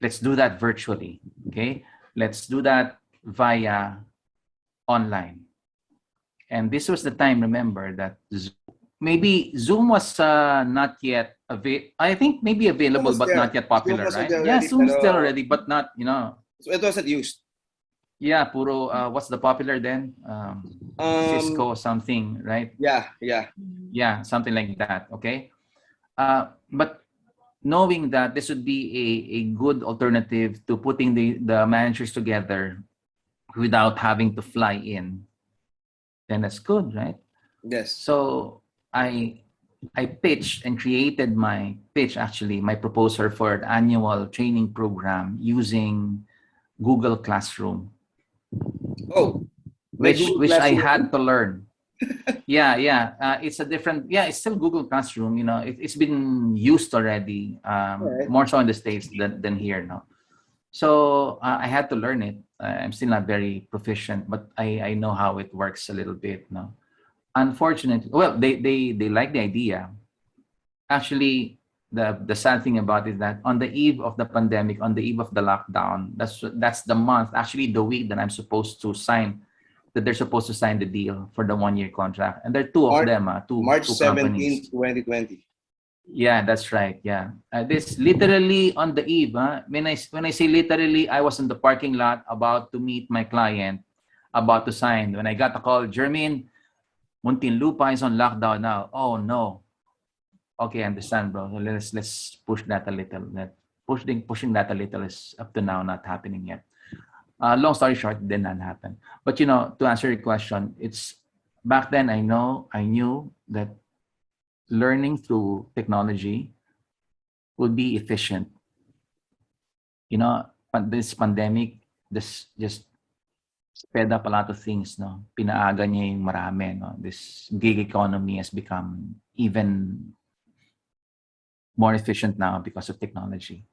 let's do that virtually, okay? Let's do that via online. And this was the time, remember, that maybe Zoom was not yet I think maybe Zoom available, was but there. not yet Zoom popular, was right? there Yeah, already, Zoom's still pero already, but not, so it wasn't used. yeah, puro, what's the popular then? Um, Cisco something, right? yeah, yeah, Yeah, something like that, okay? But knowing that this would be a good alternative to putting the managers together without having to fly in, then that's good, right? yes. So I pitched and created my pitch, actually, my proposal for an annual training program using Google Classroom, Oh, may which Google which I Classroom. had to learn. Yeah, yeah. It's a different. Yeah, it's still Google Classroom. You know, it's been used already, All right. more so in the States than here. No, so I had to learn it. I'm still not very proficient, but I know how it works a little bit. No, unfortunately, well, they like the idea. Actually, the sad thing about it is that on the eve of the pandemic, on the eve of the lockdown, that's the month, actually the week that I'm supposed to sign, that they're supposed to sign the deal for the 1 year contract. And there are two of March, them, March two 17th, companies. 2020. Yeah, that's right. Yeah, this literally on the eve. When I say literally, I was in the parking lot about to meet my client, about to sign. When I got a call, Germin, Muntinlupa is on lockdown now. Oh no. Okay, I understand, bro. So let's push that a little. Pushing that a little is up to now not happening yet. Long story short, it did not happen. But to answer your question, it's back then I knew that learning through technology would be efficient. But this pandemic, this just sped up a lot of things, no? Pinaaga niya yung marami, no? This gig economy has become even more efficient now because of technology.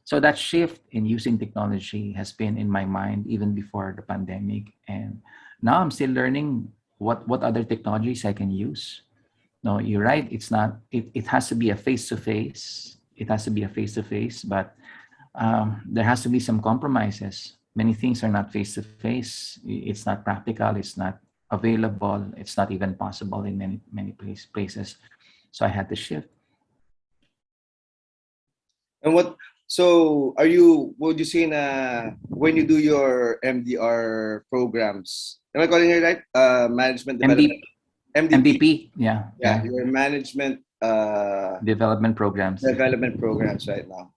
So that shift in using technology has been in my mind even before the pandemic. And now I'm still learning what other technologies I can use. No, you're right. It has to be a face-to-face. It has to be a face-to-face, but there has to be some compromises. Many things are not face-to-face. It's not practical. It's not available. It's not even possible in many places. So I had to shift. And would you say na when you do your MDR programs, am I calling it right? Management development, MDP. MDP, yeah, Yeah, your management development programs. development programs right now.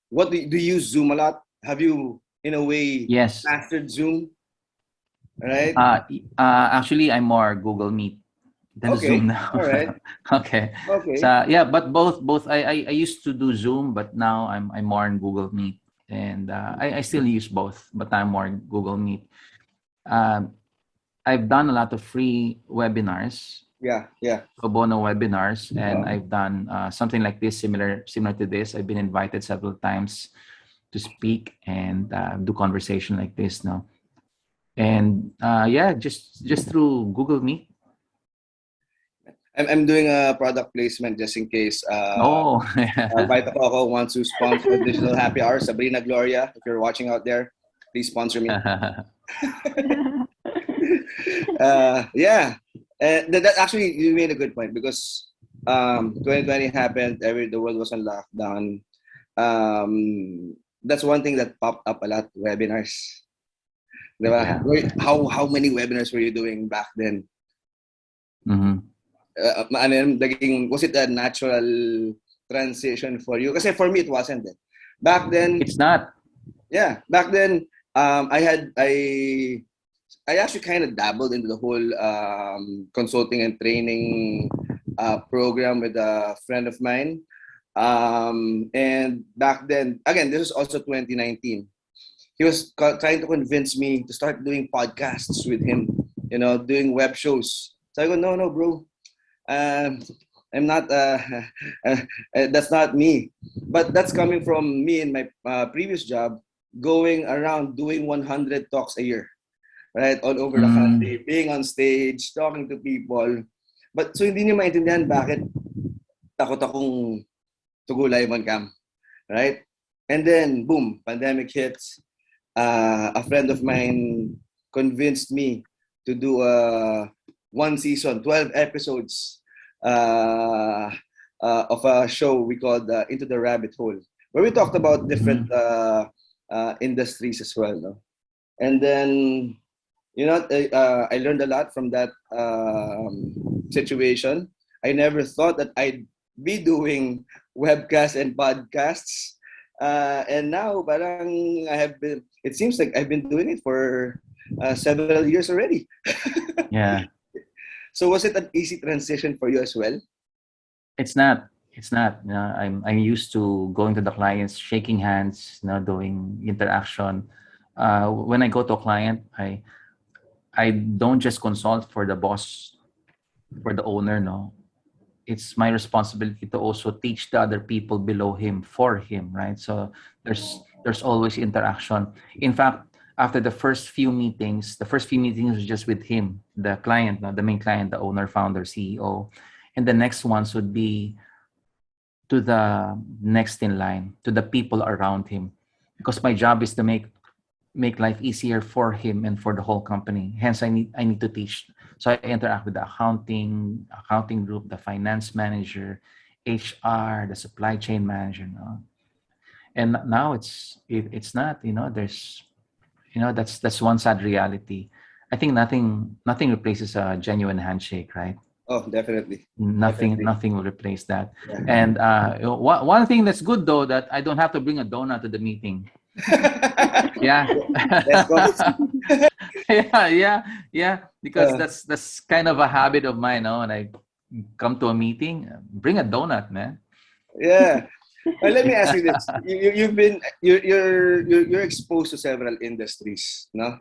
What do you use Zoom a lot? Have you, in a way, Yes. mastered Zoom? Right? Actually, I'm more Google Meet than Okay. Zoom now. All right. Okay. Okay. So yeah, but both I used to do Zoom, but now I'm more in Google Meet, and I still use both, but I'm more in Google Meet. I've done a lot of free webinars. Yeah. Pro bono webinars, and I've done something like this, similar to this. I've been invited several times to speak and do conversation like this now. And yeah, just through Google Meet. I'm doing a product placement just in case Oh, Vita Coco wants to sponsor Digital Happy Hour. Sabrina Gloria, if you're watching out there, please sponsor me. Yeah. That actually, you made a good point because 2020 happened. The world was on lockdown. that's one thing that popped up a lot, webinars. Yeah. How many webinars were you doing back then? Mm-hmm. Was it a natural transition for you? Kasi for me, it wasn't. Back then, It's not. yeah, back then, I actually kind of dabbled into the whole consulting and training program with a friend of mine. And back then, again, this was also 2019. He was trying to convince me to start doing podcasts with him, doing web shows. So I go, no, bro. Um, I'm not, that's not me. But that's coming from me in my previous job, going around doing 100 talks a year, right? All over the Mm, country, being on stage, talking to people. But so hindi niyo maintindihan bakit takot akong tugulay man cam, right? And then, boom, pandemic hits. A friend of mine convinced me to do one season, 12 episodes of a show we called Into the Rabbit Hole, where we talked about different mm, industries as well. No? And then, I learned a lot from that situation. I never thought that I'd be doing webcasts and podcasts. And now, parang it seems like I've been doing it for several years already. yeah. So was it an easy transition for you as well? It's not. It's not. I'm used to going to the clients, shaking hands, doing interaction. When I go to a client, I don't just consult for the boss, for the owner. No, it's my responsibility to also teach the other people below him for him, right? So there's always interaction. In fact, after the first few meetings was just with him, the client, no, the main client, the owner, founder, CEO, and the next ones would be to the next in line, to the people around him, because my job is to make life easier for him and for the whole company. Hence, I need to teach. So I interact with the accounting group, the finance manager, HR, the supply chain manager. No? And now it's not. There's that's one sad reality. I think nothing replaces a genuine handshake, right? Oh, definitely. Nothing Definitely. nothing will replace that. Yeah. And one thing that's good though, that I don't have to bring a donut to the meeting. Yeah. Let's go. Yeah, because Uh, that's kind of a habit of mine. No, when I come to a meeting, bring a donut, man. yeah. Well, let me ask Yeah. you this: you're exposed to several industries, no?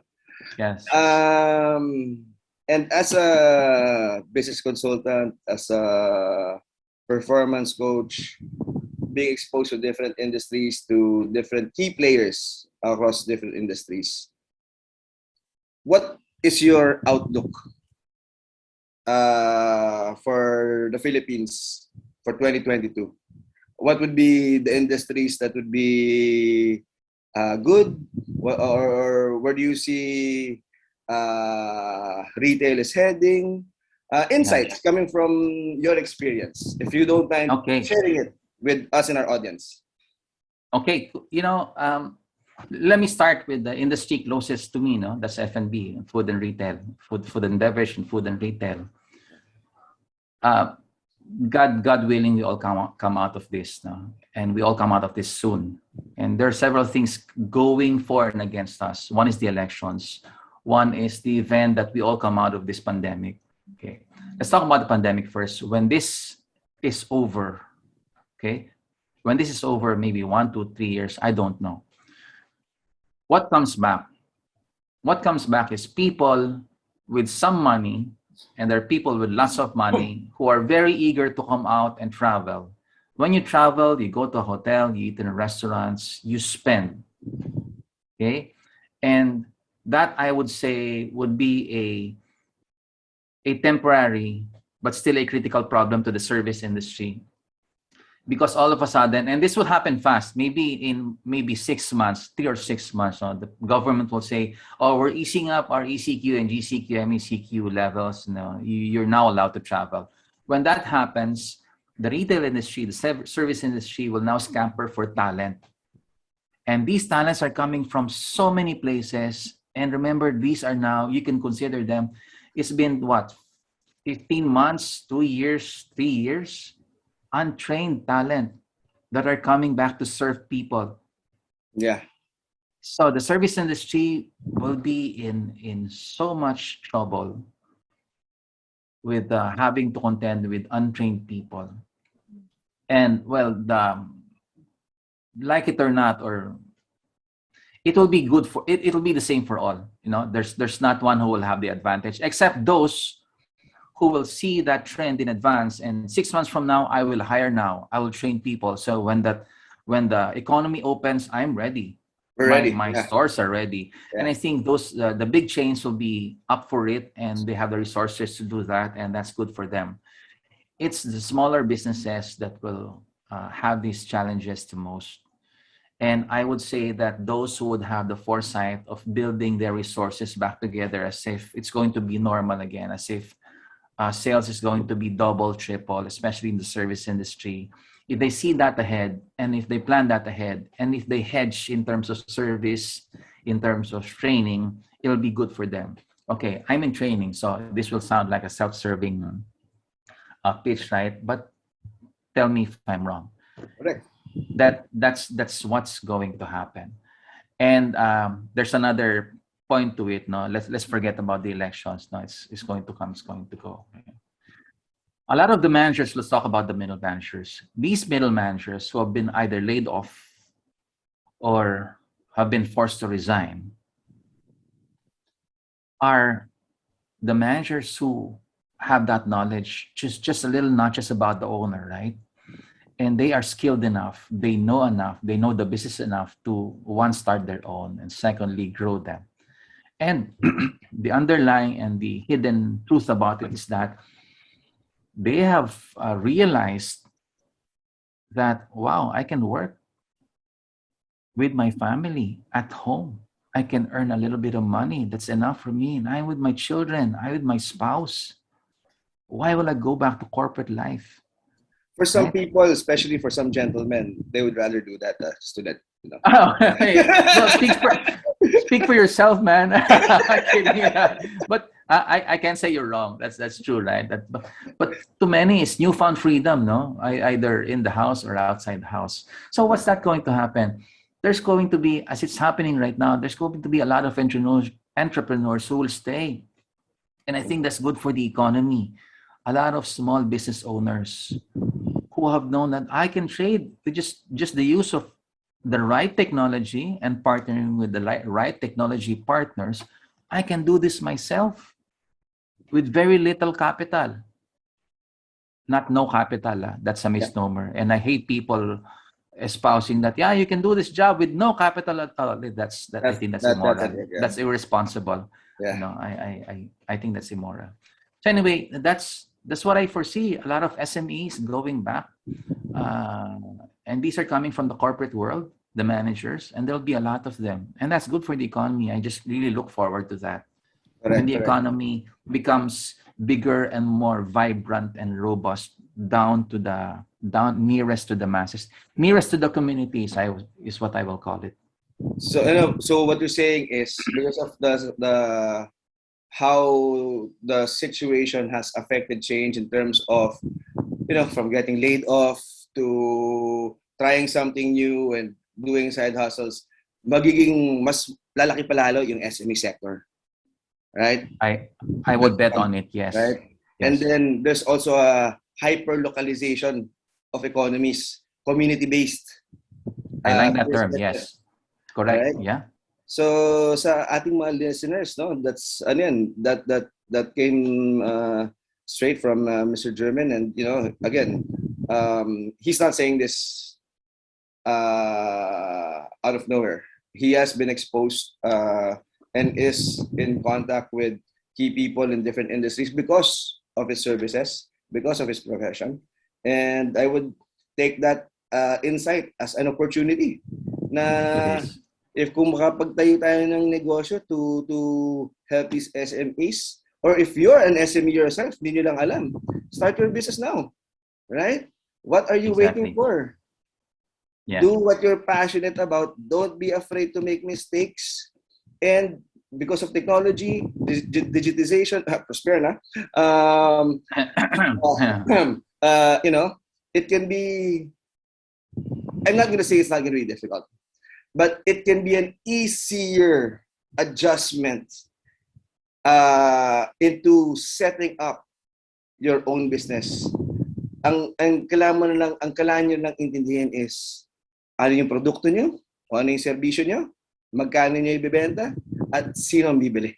Yes. Um, and as a business consultant, as a performance coach, being exposed to different industries, to different key players across different industries, what is your outlook for the Philippines for 2022? What would be the industries that would be good, or where do you see retail is heading? Yeah. Insights coming from your experience, if you don't mind Okay. sharing it with us and our audience. Okay. Let me start with the industry closest to me. No, that's F&B, food and retail, food and beverage, and food and retail. Uh, God willing, we all come out of this, no? And we all come out of this soon. And there are several things going for and against us. One is the elections. One is the event that we all come out of this pandemic. Okay, let's talk about the pandemic first. When this is over, okay, when this is over, maybe 1, 2, 3 years, I don't know. What comes back? What comes back is people with some money, and there are people with lots of money who are very eager to come out and travel. When you travel, you go to a hotel, you eat in restaurants, you spend. Okay, and that, I would say, would be a temporary but still a critical problem to the service industry, because all of a sudden, and this will happen fast, maybe in maybe 6 months, 3 or 6 months, the government will say, oh, we're easing up our ECQ and GCQ, MECQ levels. You're now allowed to travel. When that happens, the retail industry, the service industry will now scamper for talent. And these talents are coming from so many places. And remember, these are now, you can consider them, it's been what, 15 months, 2 years, 3 years, untrained talent that are coming back to serve people. Yeah. So the service industry will be in so much trouble with having to contend with untrained people. And well, like it or not, or it will be good for it. It'll be the same for all. There's not one who will have the advantage, except those who will see that trend in advance. And 6 months from now, I will hire now. I will train people. So when the economy opens, I'm ready. We're My ready. my Yeah. stores are ready. Yeah. And I think those the big chains will be up for it, and they have the resources to do that, and that's good for them. It's the smaller businesses that will have these challenges the most. And I would say that those who would have the foresight of building their resources back together, as if it's going to be normal again, as if sales is going to be double, triple, especially in the service industry. If they see that ahead, and if they plan that ahead, and if they hedge in terms of service, in terms of training, it'll be good for them. Okay, I'm in training, so this will sound like a self-serving pitch, right? But tell me if I'm wrong. Correct. That's what's going to happen. And there's another point to it. No, let's forget about the elections. No, it's going to come. It's going to go. A lot of the managers. Let's talk about the middle managers. These middle managers who have been either laid off or have been forced to resign are the managers who have that knowledge, just a little, not just about the owner, right? And they are skilled enough, they know the business enough to, one, start their own, and secondly, grow them. And the underlying and the hidden truth about it is that they have realized that, wow, I can work with my family at home. I can earn a little bit of money. That's enough for me. And I'm with my children, I'm with my spouse. Why will I go back to corporate life? For some Right? people, especially for some gentlemen, they would rather do that, student. Oh, no, speak for yourself, man. Kidding. But I can't say you're wrong. That's true, right? But to many, it's newfound freedom, no? Either in the house or outside the house. So what's that going to happen? There's going to be, as it's happening right now, there's going to be a lot of entrepreneurs who will stay. And I think that's good for the economy. A lot of small business owners who have known that I can trade with just the use of the right technology and partnering with the right technology partners. I can do this myself with very little capital. Not no capital. That's a misnomer. And I hate people espousing that, yeah, you can do this job with no capital at all. I think that's immoral. That's irresponsible. Yeah. You know, I think that's immoral. So anyway, that's what I foresee. A lot of SMEs going back. And these are coming from the corporate world, the managers, and there'll be a lot of them. And that's good for the economy. I just really look forward to that. When the economy becomes bigger and more vibrant and robust, down nearest to the masses, nearest to the communities, is what I will call it. So what you're saying is, because of the how the situation has affected change in terms of, from getting laid off to trying something new and doing side hustles, magiging mas lalaki palalo yung SME sector, right? I would bet on it, yes. Right? Yes. And then there's also a hyper-localization of economies, community-based. I like that term, yes. Correct, right? Yeah. So sa ating mga listeners, no, that's that came straight from Mr. Germin, and again, he's not saying this out of nowhere. He has been exposed and is in contact with key people in different industries because of his services, because of his profession, and I would take that insight as an opportunity. Na if kung makapagtayo tayo ng negosyo to help these SMEs, or if you're an SME yourself, hindi nyo lang alam, start your business now, right? What are you waiting for? Yeah. Do what you're passionate about. Don't be afraid to make mistakes. And because of technology, digitization, Prosperna, you know, it can be, I'm not going to say it's not going to be difficult, but it can be an easier adjustment into setting up your own business. Ang kailangan mo na lang, ang kailangan nyo lang intindihin is ano yung produkto nyo, o ano yung serbisyo nyo, magkano nyo ibibenta, at sino ang bibili.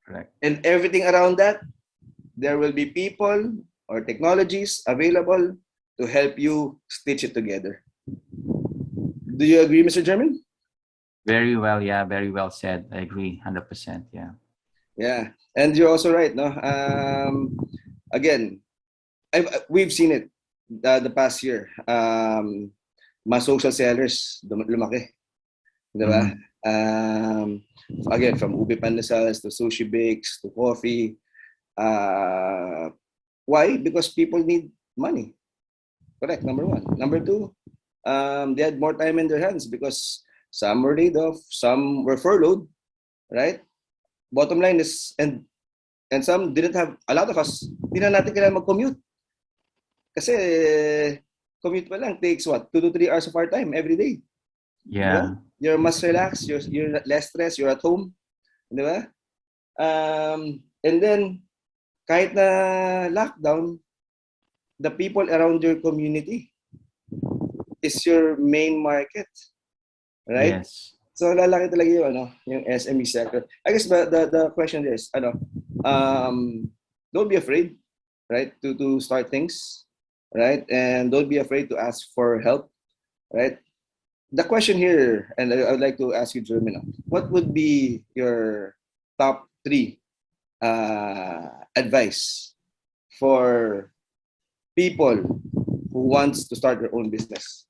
Correct. And everything around that, there will be people or technologies available to help you stitch it together. Do you agree, Mr. Germin? Very well. Yeah. Very well said. I agree. 100%. Yeah. Yeah. And you're also right, no? Again, we've seen it the past year. Mga social sellers, lumaki. Diba? Again, from ube pandesals to sushi bakes to coffee. Why? Because people need money. Correct, number one. Number two, they had more time in their hands because some were laid off, some were furloughed, right? Bottom line is, and some didn't have, a lot of us, hindi na natin kailangan mag-commute. Kasi commute pa lang takes what? 2 to 3 hours of our time every day. Yeah. Diba? You're much relaxed, you're less stressed, you're at home. Diba? And then, kahit na lockdown, the people around your community is your main market. Right? Yes. So lalaki talaga yung SME sector. I guess the question is, don't be afraid, right, to start things, right? And don't be afraid to ask for help, right? The question here, and I would like to ask you, Germin, what would be your top 3 advice for people who wants to start their own business?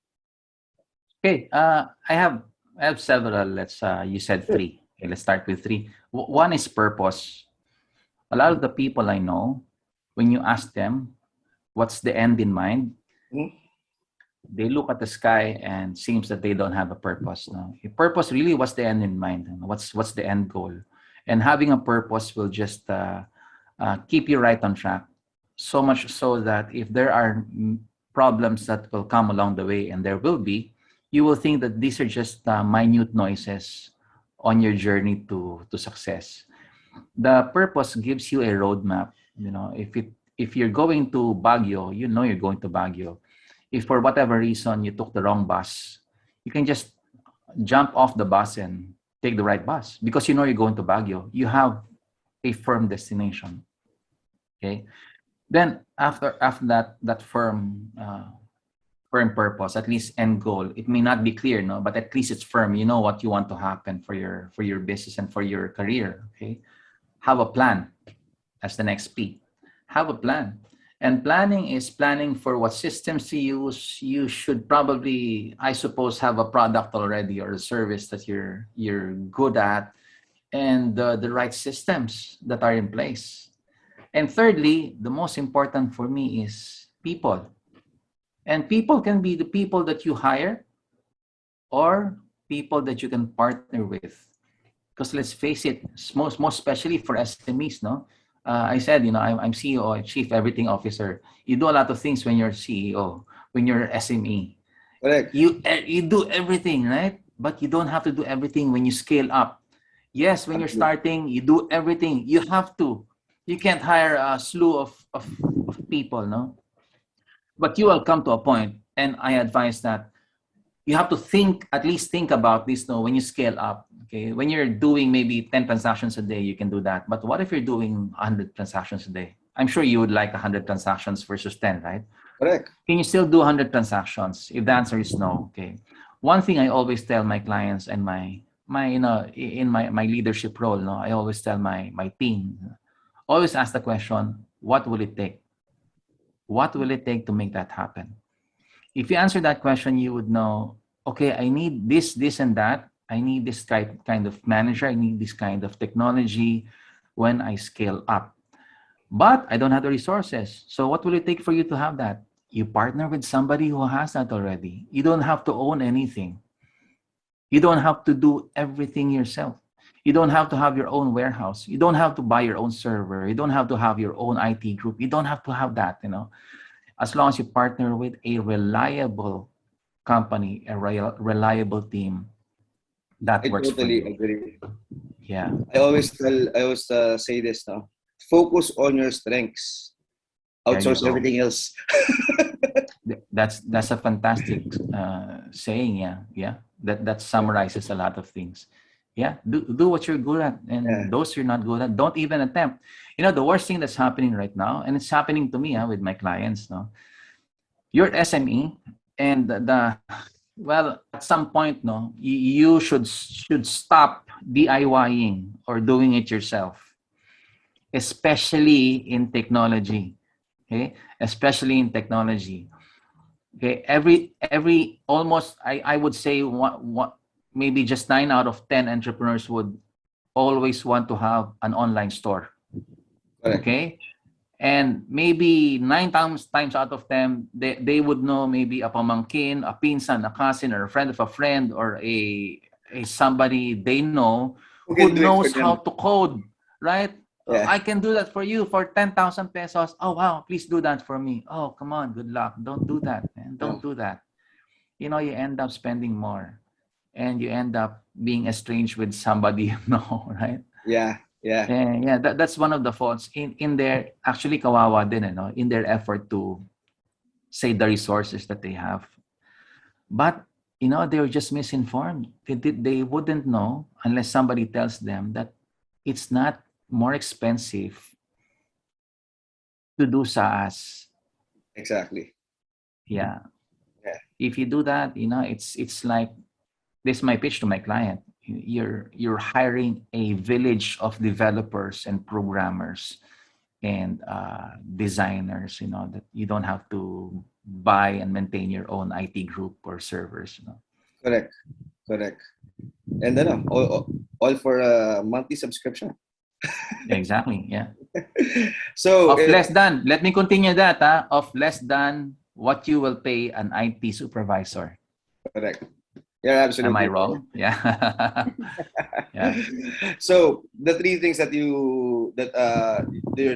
Okay. I have several. You said 3. Okay, let's start with 3. One is purpose. A lot of the people I know, when you ask them what's the end in mind, they look at the sky and seems that they don't have a purpose. No, a purpose really, what's the end in mind? What's the end goal? And having a purpose will just keep you right on track. So much so that if there are problems that will come along the way, and there will be, you will think that these are just minute noises on your journey to success. The purpose gives you a roadmap. If you're going to Baguio, you're going to Baguio. If for whatever reason you took the wrong bus, you can just jump off the bus and take the right bus because you're going to Baguio. You have a firm destination. Okay. Then after that firm purpose, at least end goal, it may not be clear, no, but at least it's firm. You know what you want to happen for your business and for your career. Okay. Have a plan. That's the next P. Have a plan. And planning is planning for what systems to use. You should probably, I suppose, have a product already or a service that you're good at, and the right systems that are in place. And thirdly, the most important for me is people. And people can be the people that you hire or people that you can partner with. Because let's face it, most especially for SMEs, no? I said, I'm CEO, Chief Everything Officer. You do a lot of things when you're CEO, when you're SME. Correct. You do everything, right? But you don't have to do everything when you scale up. Yes, when you're starting, you do everything. You have to. You can't hire a slew of people, no? But you will come to a point, and I advise that you have to at least think about this, no, when you scale up. Okay, when you're doing maybe 10 transactions a day, you can do that. But what if you're doing 100 transactions a day? I'm sure you would like 100 transactions versus 10, right? Correct. Can you still do 100 transactions? If the answer is no, okay. One thing I always tell my clients and my in my leadership role, no, I always tell my team, always ask the question, what will it take? What will it take to make that happen? If you answer that question, you would know, okay, I need this, and that. I need this kind of manager. I need this kind of technology when I scale up. But I don't have the resources. So what will it take for you to have that? you partner with somebody who has that already. You don't have to own anything. You don't have to do everything yourself. You don't have to have your own warehouse. You don't have to buy your own server. You don't have to have your own IT group. You don't have to have that, you know. As long as you partner with a reliable company, a reliable team, that I works for totally you. agree. Yeah. I always say this now. Focus on your strengths. There you Outsource go. everything else. That's a fantastic saying. Yeah. That summarizes a lot of things. Yeah, do what you're good at, Yeah. and those you're not good at, don't even attempt. You know, the worst thing that's happening right now, and it's happening to me with my clients. No, you're SME, and well, at some point, no, you should stop DIYing or doing it yourself, especially in technology. Okay, especially in technology. Okay, every almost I would say what maybe just 9 out of 10 entrepreneurs would always want to have an online store. Correct. Okay, and maybe 9 times out of 10 they would know maybe a pamangkin, a pinsan, a cousin, or a friend of a friend, or a somebody they know Who who can do it for knows how them? to code, right? Oh, Yeah. I can do that for you for 10,000 pesos. Oh wow, please do that for me. Oh come on, good luck. Don't do that, man. Don't No. do that. You know, you end up spending more, and you end up being estranged with somebody you know, right? Yeah. Yeah. And yeah, that's one of the faults in their actually kawawa din, you know, in their effort to save the resources that they have. But you know, they were just misinformed. They wouldn't know unless somebody tells them that it's not more expensive to do SaaS. Exactly. Yeah. Yeah. If you do that, you know, it's like this is my pitch to my client. You're hiring a village of developers and programmers and designers, you know, that you don't have to buy and maintain your own IT group or servers, you know. Correct. Correct. And then all for a monthly subscription. Exactly, yeah. So Of less than, let me continue that, of less than what you will pay an IT supervisor. correct. You're Am I absolutely right. wrong? Yeah. Yeah. So the three things that your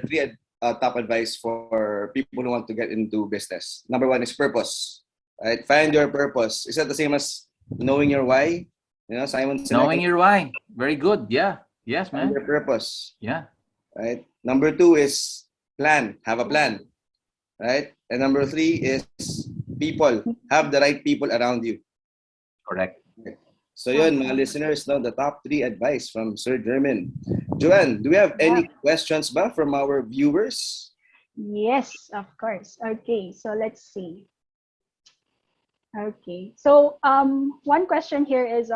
three top advice for people who want to get into business. Number one is purpose. Right? Find your purpose. Is that the same as knowing your why? You know, Simon Knowing Sinek. your why. Very good. Yeah. Yes, Find man. your purpose. Yeah. Right. Number two is plan. Have a plan. Right. And number three is people. Have the right people around you. Correct. So yun, mga listeners, no, the top three advice from Sir Germin. Joanne, do we have Yeah. any questions ba from our viewers? Yes, of course. Okay, so let's see. Okay, so one question here is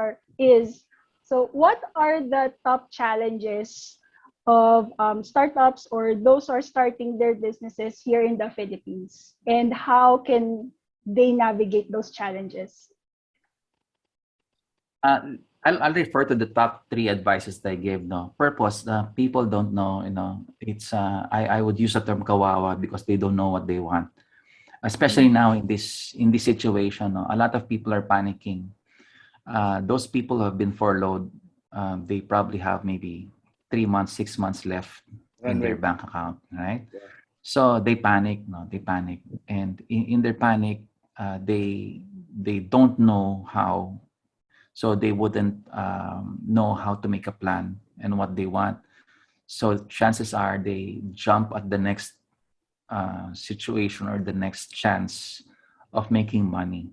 so what are the top challenges of startups or those who are starting their businesses here in the Philippines, and how can they navigate those challenges? I'll refer to the top three advices that I gave. No purpose. People don't know. You know, it's I would use the term kawawa because they don't know what they want. Especially now in this situation, no, a lot of people are panicking. Those people who have been furloughed, they probably have maybe 3 months, 6 months left in their Runway. bank account, right? Yeah. So they panic. No, they panic, and in their panic, they don't know how, so they wouldn't know how to make a plan and what they want. So chances are they jump at the next situation or the next chance of making money,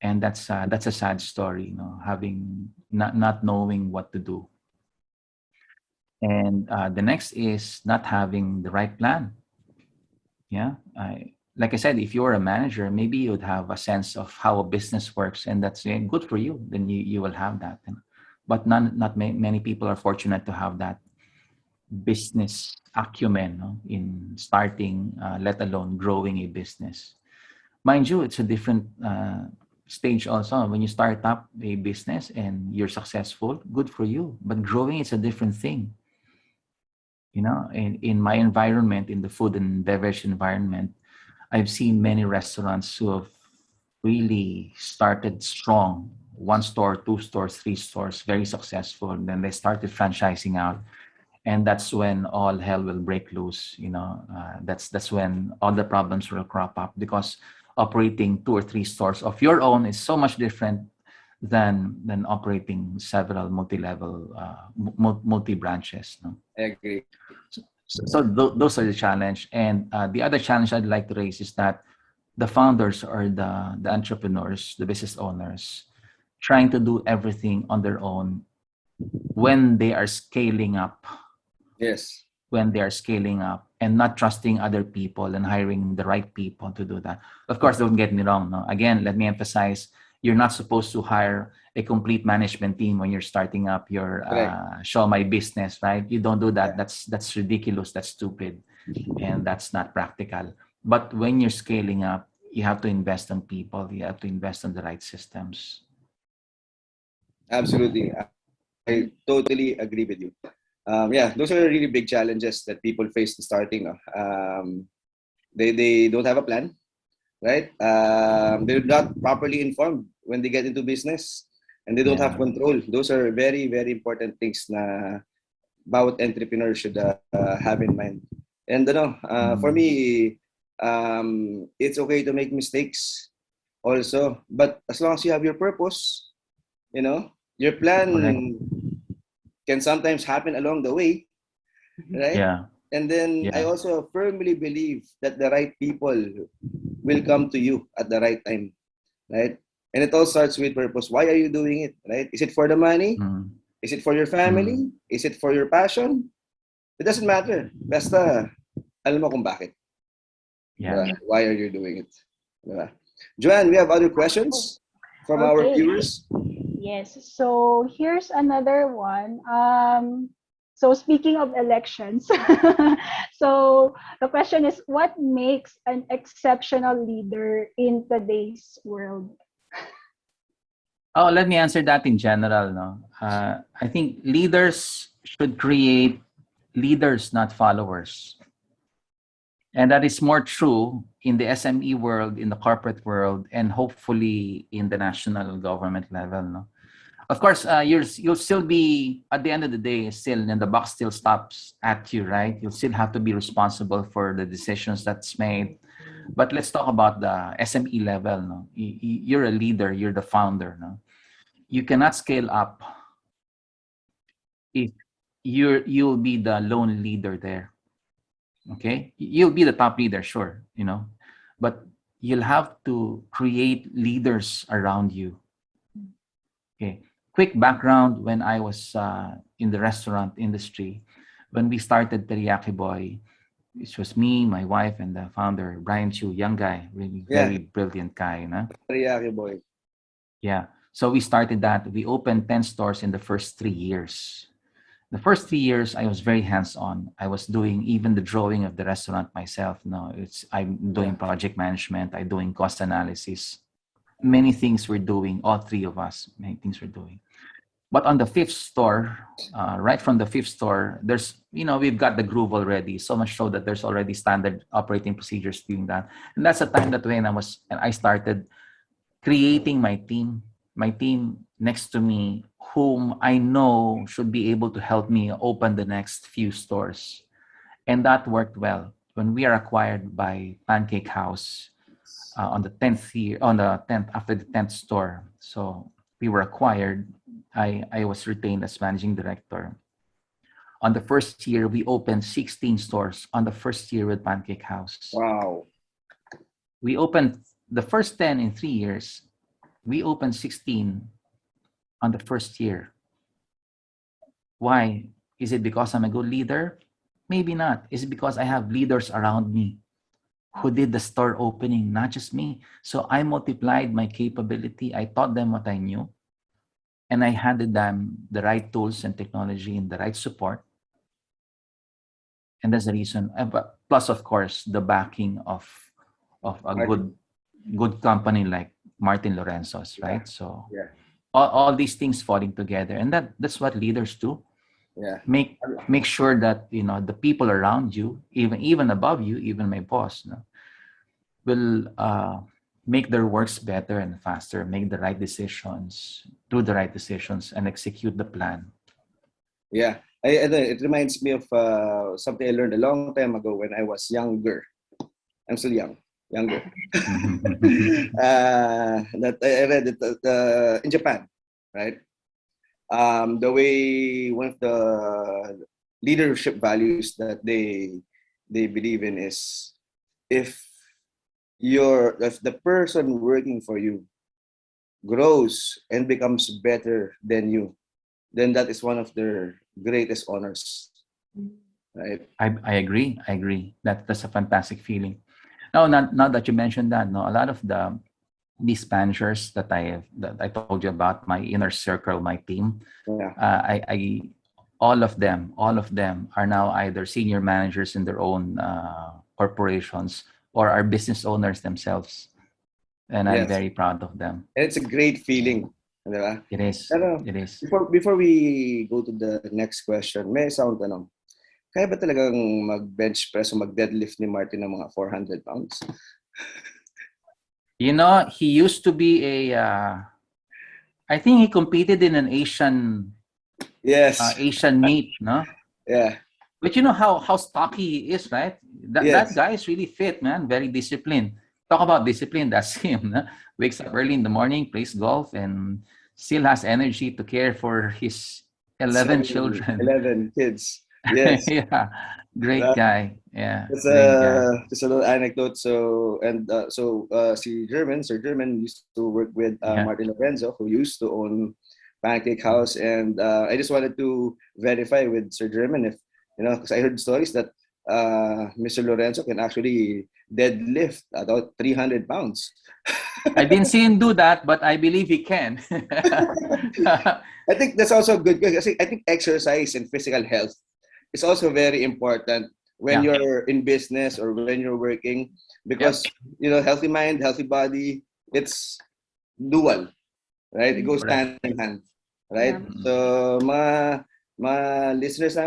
and that's a sad story, you know, having not knowing what to do. And the next is not having the right plan. Yeah, like I said, if you're a manager, maybe you'd have a sense of how a business works, and that's good for you. Then you will have that. But not many people are fortunate to have that business acumen, no, in starting, let alone growing a business. Mind you, it's a different stage also. When you start up a business and you're successful, good for you. But growing is a different thing. You know, in my environment, in the food and beverage environment, I've seen many restaurants who have really started strong, one store, two stores, three stores, very successful. And then they started franchising out, and that's when all hell will break loose. That's when all the problems will crop up, because operating two or three stores of your own is so much different than operating several multi-level, multi branches. No? I agree. Those are the challenge, and the other challenge I'd like to raise is that the founders or the entrepreneurs, the business owners, trying to do everything on their own when they are scaling up, Yes. And not trusting other people and hiring the right people to do that. Of course, don't get me wrong. No? Again, let me emphasize, you're not supposed to hire a complete management team when you're starting up your show my business, right? You don't do that. Yeah. That's ridiculous. That's stupid. And that's not practical. But when you're scaling up, you have to invest on people. You have to invest on the right systems. Absolutely. I totally agree with you. Those are really big challenges that people face in starting. They don't have a plan, right? They're not properly informed when they get into business, and they don't have control. Those are very, very important things na bawat entrepreneur should have in mind. And for me, it's okay to make mistakes also, but as long as you have your purpose, your plan can sometimes happen along the way, right? Yeah. And then I also firmly believe that the right people will come to you at the right time, right? And it all starts with purpose. Why are you doing it, right? Is it for the money? Is it for your family? Is it for your passion? It doesn't matter. Basta, alam mo kung bakit. Yeah. Why are you doing it? Joanne, we have other questions from our viewers. Yes. So here's another one. So speaking of elections, so the question is, what makes an exceptional leader in today's world? Oh, let me answer that in general. No, I think leaders should create leaders, not followers. And that is more true in the SME world, in the corporate world, and hopefully in the national government level. No? Of course, you'll still be, at the end of the day, still, and the buck still stops at you, right? You'll still have to be responsible for the decisions that's made. But let's talk about the SME level. No? You're a leader, you're the founder. No? You cannot scale up if you'll be the lone leader there. Okay, you'll be the top leader, sure, but you'll have to create leaders around you. Okay, quick background: when I was in the restaurant industry, when we started Teriyaki Boy, it was me, my wife, and the founder, Brian Chu, young guy, really very brilliant guy. Teriyaki Boy. Yeah, so we started that. We opened 10 stores in the first 3 years. The first 3 years, I was very hands-on. I was doing even the drawing of the restaurant myself. I'm doing project management. I'm doing cost analysis. Many things we're doing, all three of us, many things we're doing. But on the fifth store, right from the fifth store, there's, we've got the groove already, so much so that there's already standard operating procedures doing that. And that's the time that when I started creating my team next to me, whom I know should be able to help me open the next few stores. And that worked well. When we are acquired by Pancake House on the 10th year, after the 10th store. So we were acquired. I was retained as managing director. On the first year, we opened 16 stores on the first year with Pancake House. Wow. We opened the first 10 in 3 years. We opened 16 on the first year. Why? Is it because I'm a good leader? Maybe not. Is it because I have leaders around me who did the store opening, not just me? So I multiplied my capability. I taught them what I knew. And I handed them the right tools and technology and the right support. And that's the reason. Plus, of course, the backing of a good company like Martin Lorenzo's, right? So all these things falling together, and that's what leaders do. Make sure that the people around you, even above you, even my boss, will make their works better and faster, make the right decisions, do the right decisions, and execute the plan. Yeah. It reminds me of something I learned a long time ago when I was younger. I'm still younger. That I read it in Japan, right? The way one of the leadership values that they believe in is if the person working for you grows and becomes better than you, then that is one of their greatest honors, right? I agree. I agree. That's a fantastic feeling. Now, now that you mentioned that, no, a lot of these managers that I told you about, my inner circle, my team, Yeah. all of them are now either senior managers in their own corporations or are business owners themselves, and I'm Yes. very proud of them. And it's a great feeling, di ba? It is. Pero It is. before we go to the next question, may isang tanong. Kaya ba talagang mag-bench press o mag-deadlift ni Martin ng mga 400 pounds? You know, he used to be I think he competed in an Yes. Asian meet, no? Yeah. But you know how stocky he is, right? That guy is really fit, man. Very disciplined. Talk about discipline, that's him. No? Wakes up early in the morning, plays golf, and still has energy to care for his 11 children. 11 kids. Yes. Yeah, great guy. Yeah, It's great guy. just a little anecdote. So Sir German used to work with Yeah. Martin Lorenzo, who used to own Pancake House, and I just wanted to verify with Sir German if because I heard stories that Mr. Lorenzo can actually deadlift about 300 pounds. I didn't see him do that, but I believe he can. I think that's also good because I think exercise and physical health is also very important when you're in business or when you're working, because healthy mind, healthy body, it's dual, right? It goes hand in hand, right? Yeah. So my listeners,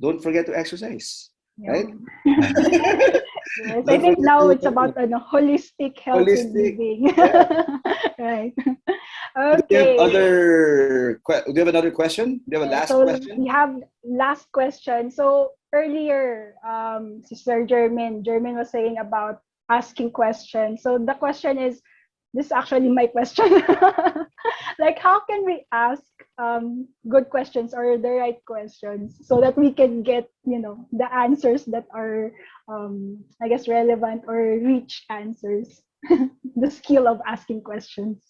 don't forget to exercise, right? Yes, I think now it's about holistic health and living. Yeah. Right. Okay. Okay. Do you have another question? Do you have a last question? We have last question. So earlier, Sister Germin was saying about asking questions. So the question is, this is actually my question. Like, how can we ask good questions or the right questions so that we can get, the answers that are, I guess, relevant or rich answers? The skill of asking questions.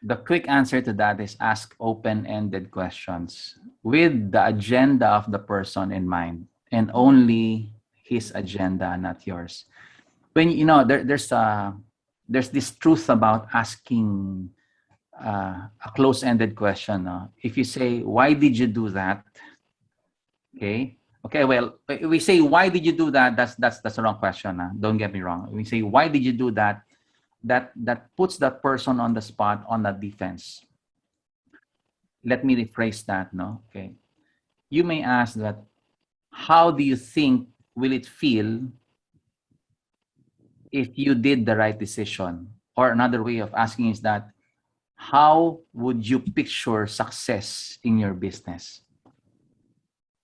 The quick answer to that is ask open-ended questions with the agenda of the person in mind and only his agenda, not yours. When there's this truth about asking a close-ended question. If you say, "Why did you do that?" Okay. Well, we say, "Why did you do that?" That's the wrong question. Don't get me wrong. We say, "Why did you do that?" That puts that person on the spot, on the defense. Let me rephrase that. No. Okay. You may ask that, "How do you think will it feel if you did the right decision?" Or another way of asking is that, how would you picture success in your business?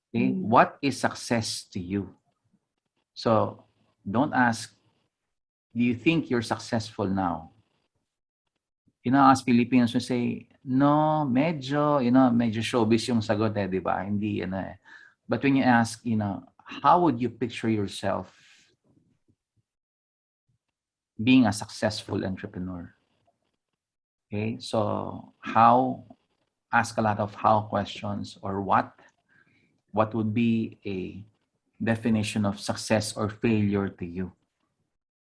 Okay? What is success to you? So don't ask, do you think you're successful now? As Filipinos, we say, no, medyo showbiz yung sagot di ba? Hindi, But when you ask, how would you picture yourself being a successful entrepreneur? Okay, so ask a lot of how questions, or what would be a definition of success or failure to you?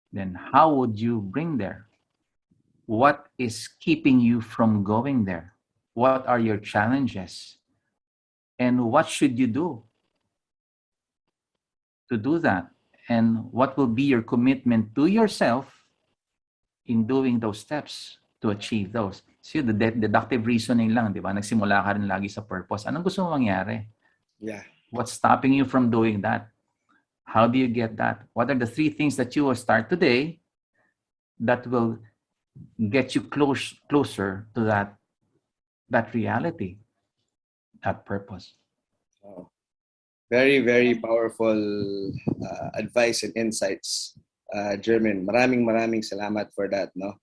Then how would you bring there? What is keeping you from going there? What are your challenges? And what should you do to do that? And what will be your commitment to yourself in doing those steps to achieve those? So the deductive reasoning lang, di ba? Nagsimula ka rin lagi sa purpose. Anong gusto mo mangyari? Yeah. What's stopping you from doing that? How do you get that? What are the 3 things that you will start today that will get you closer to that reality, that purpose. Oh, very, very powerful advice and insights, German. Maraming salamat for that, no?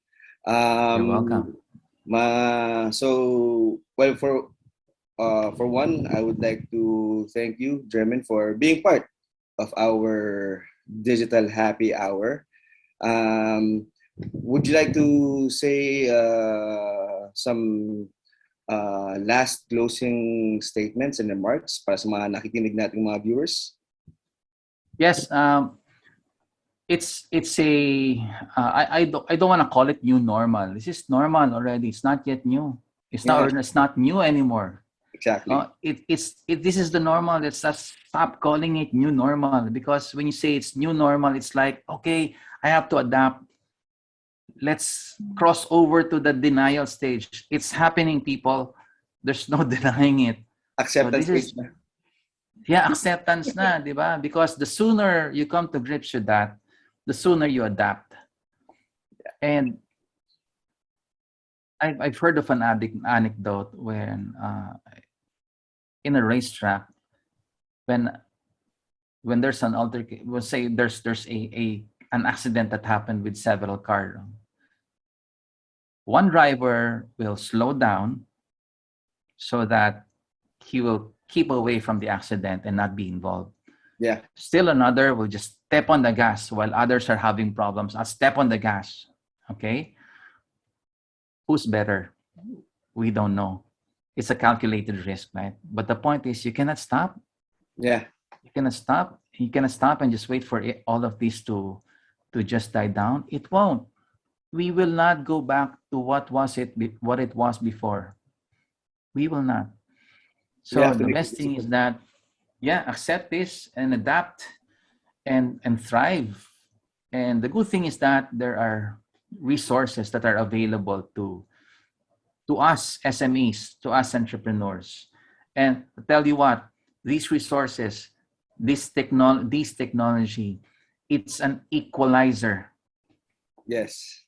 You're welcome. So, well, for one, I would like to thank you, German, for being part of our digital happy hour. Um, would you like to say some last closing statements and remarks para sa mga nakikinig nating mga viewers? Yes, it's a I don't want to call it new normal. This is normal already. It's not yet new. It's not, Yeah. or it's not new anymore. Exactly. This is the normal. Let's just stop calling it new normal, because when you say it's new normal, it's like, okay, I have to adapt. Let's cross over to the denial stage. It's happening, people. There's no denying it. Acceptance this is stage na. Yeah, acceptance na, di ba? Because the sooner you come to grips with that, the sooner you adapt. And I've heard of an anecdote when in a racetrack, when there's an altercation, we'll say there's an accident that happened with several cars. One driver will slow down so that he will keep away from the accident and not be involved. Yeah. Still another will just step on the gas while others are having problems. I'll step on the gas. Okay? Who's better? We don't know. It's a calculated risk, right? But the point is, you cannot stop. Yeah. You cannot stop. You cannot stop and just wait for all of this to just die down. It won't. We will not go back to what it was before. We will not. So the best thing is that, accept this and adapt and thrive. And the good thing is that there are resources that are available to us SMEs, to us entrepreneurs. And to tell you what, these resources, this technology, it's an equalizer. Yes.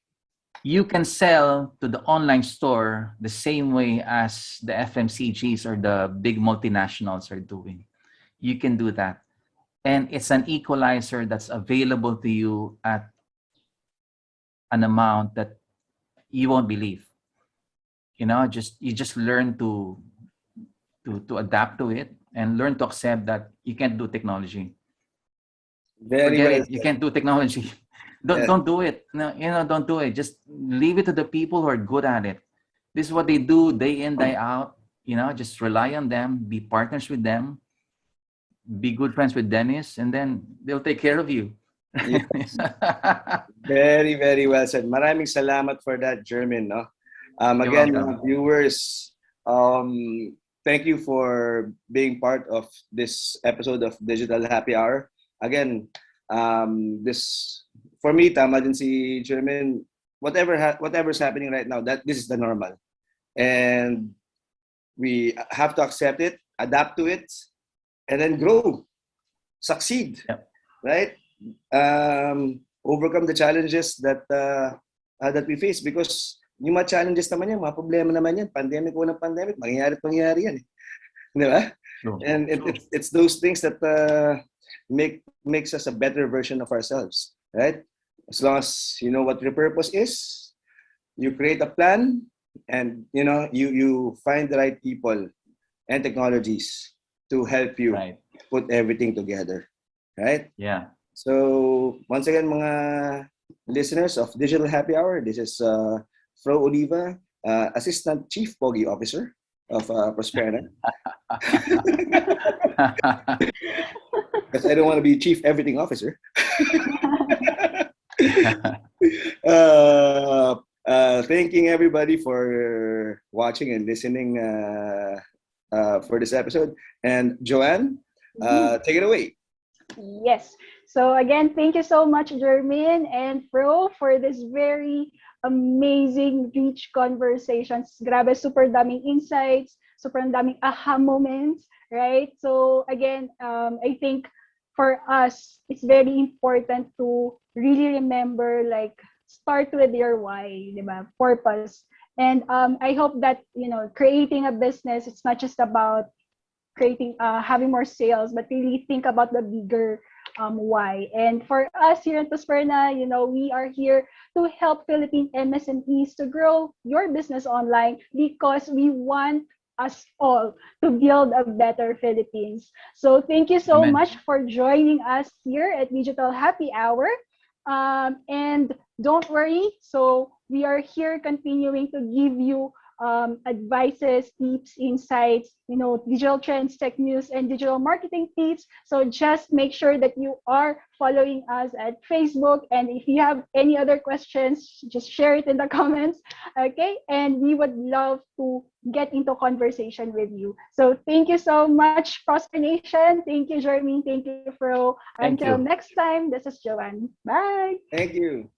You can sell to the online store the same way as the FMCGs or the big multinationals are doing. You can do that. And it's an equalizer that's available to you at an amount that you won't believe. You just learn to adapt to it and learn to accept that you can't do technology. Forget it. You can't do technology. Don't do it. No, don't do it. Just leave it to the people who are good at it. This is what they do day in, day out. Just rely on them, be partners with them, be good friends with Dennis, and then they'll take care of you. Yes. Very, very well said. Maraming salamat for that, Germin. No? Again, viewers, thank you for being part of this episode of Digital Happy Hour. Again, this for me, tama din si Germin. Whatever's happening right now, that this is the normal, and we have to accept it, adapt to it, and then grow, succeed, right? Overcome the challenges that we face, because yung mga challenges naman yan, mga problema naman yan, pandemic o ng pandemic, mangyayari yan. Di ba? True. And it's those things that makes us a better version of ourselves, right? As long as you know what your purpose is, you create a plan, and you find the right people and technologies to help you put everything together, right? Yeah. So once again, mga listeners of Digital Happy Hour, this is Fro Oliva, Assistant Chief Pogi Officer of Prosperna. Because I don't want to be Chief Everything Officer. Thanking everybody for watching and listening for this episode. And Joanne, take it away. Yes. So again, thank you so much, Germin and Fro, for this very amazing, rich conversations. Grabe, super daming insights, super daming aha moments, right? So again, I think for us, it's very important to really remember, like, start with your why, di ba? Purpose. And I hope that, creating a business, it's not just about having more sales, but really think about the bigger why. And for us here at Prosperna, we are here to help Philippine MSMEs to grow your business online because we want us all to build a better Philippines. So thank you so Amen. much for joining us here at Digital Happy Hour. And don't worry, so we are here continuing to give you advices, tips, insights, digital trends, tech news, and digital marketing tips. So just make sure that you are following us at Facebook. And if you have any other questions, just share it in the comments. Okay. And we would love to get into conversation with you. So thank you so much, Prosper Nation. Thank you, Jeremy. Thank you, Fro. Thank Until you. next time, this is Joanne. Bye. Thank you.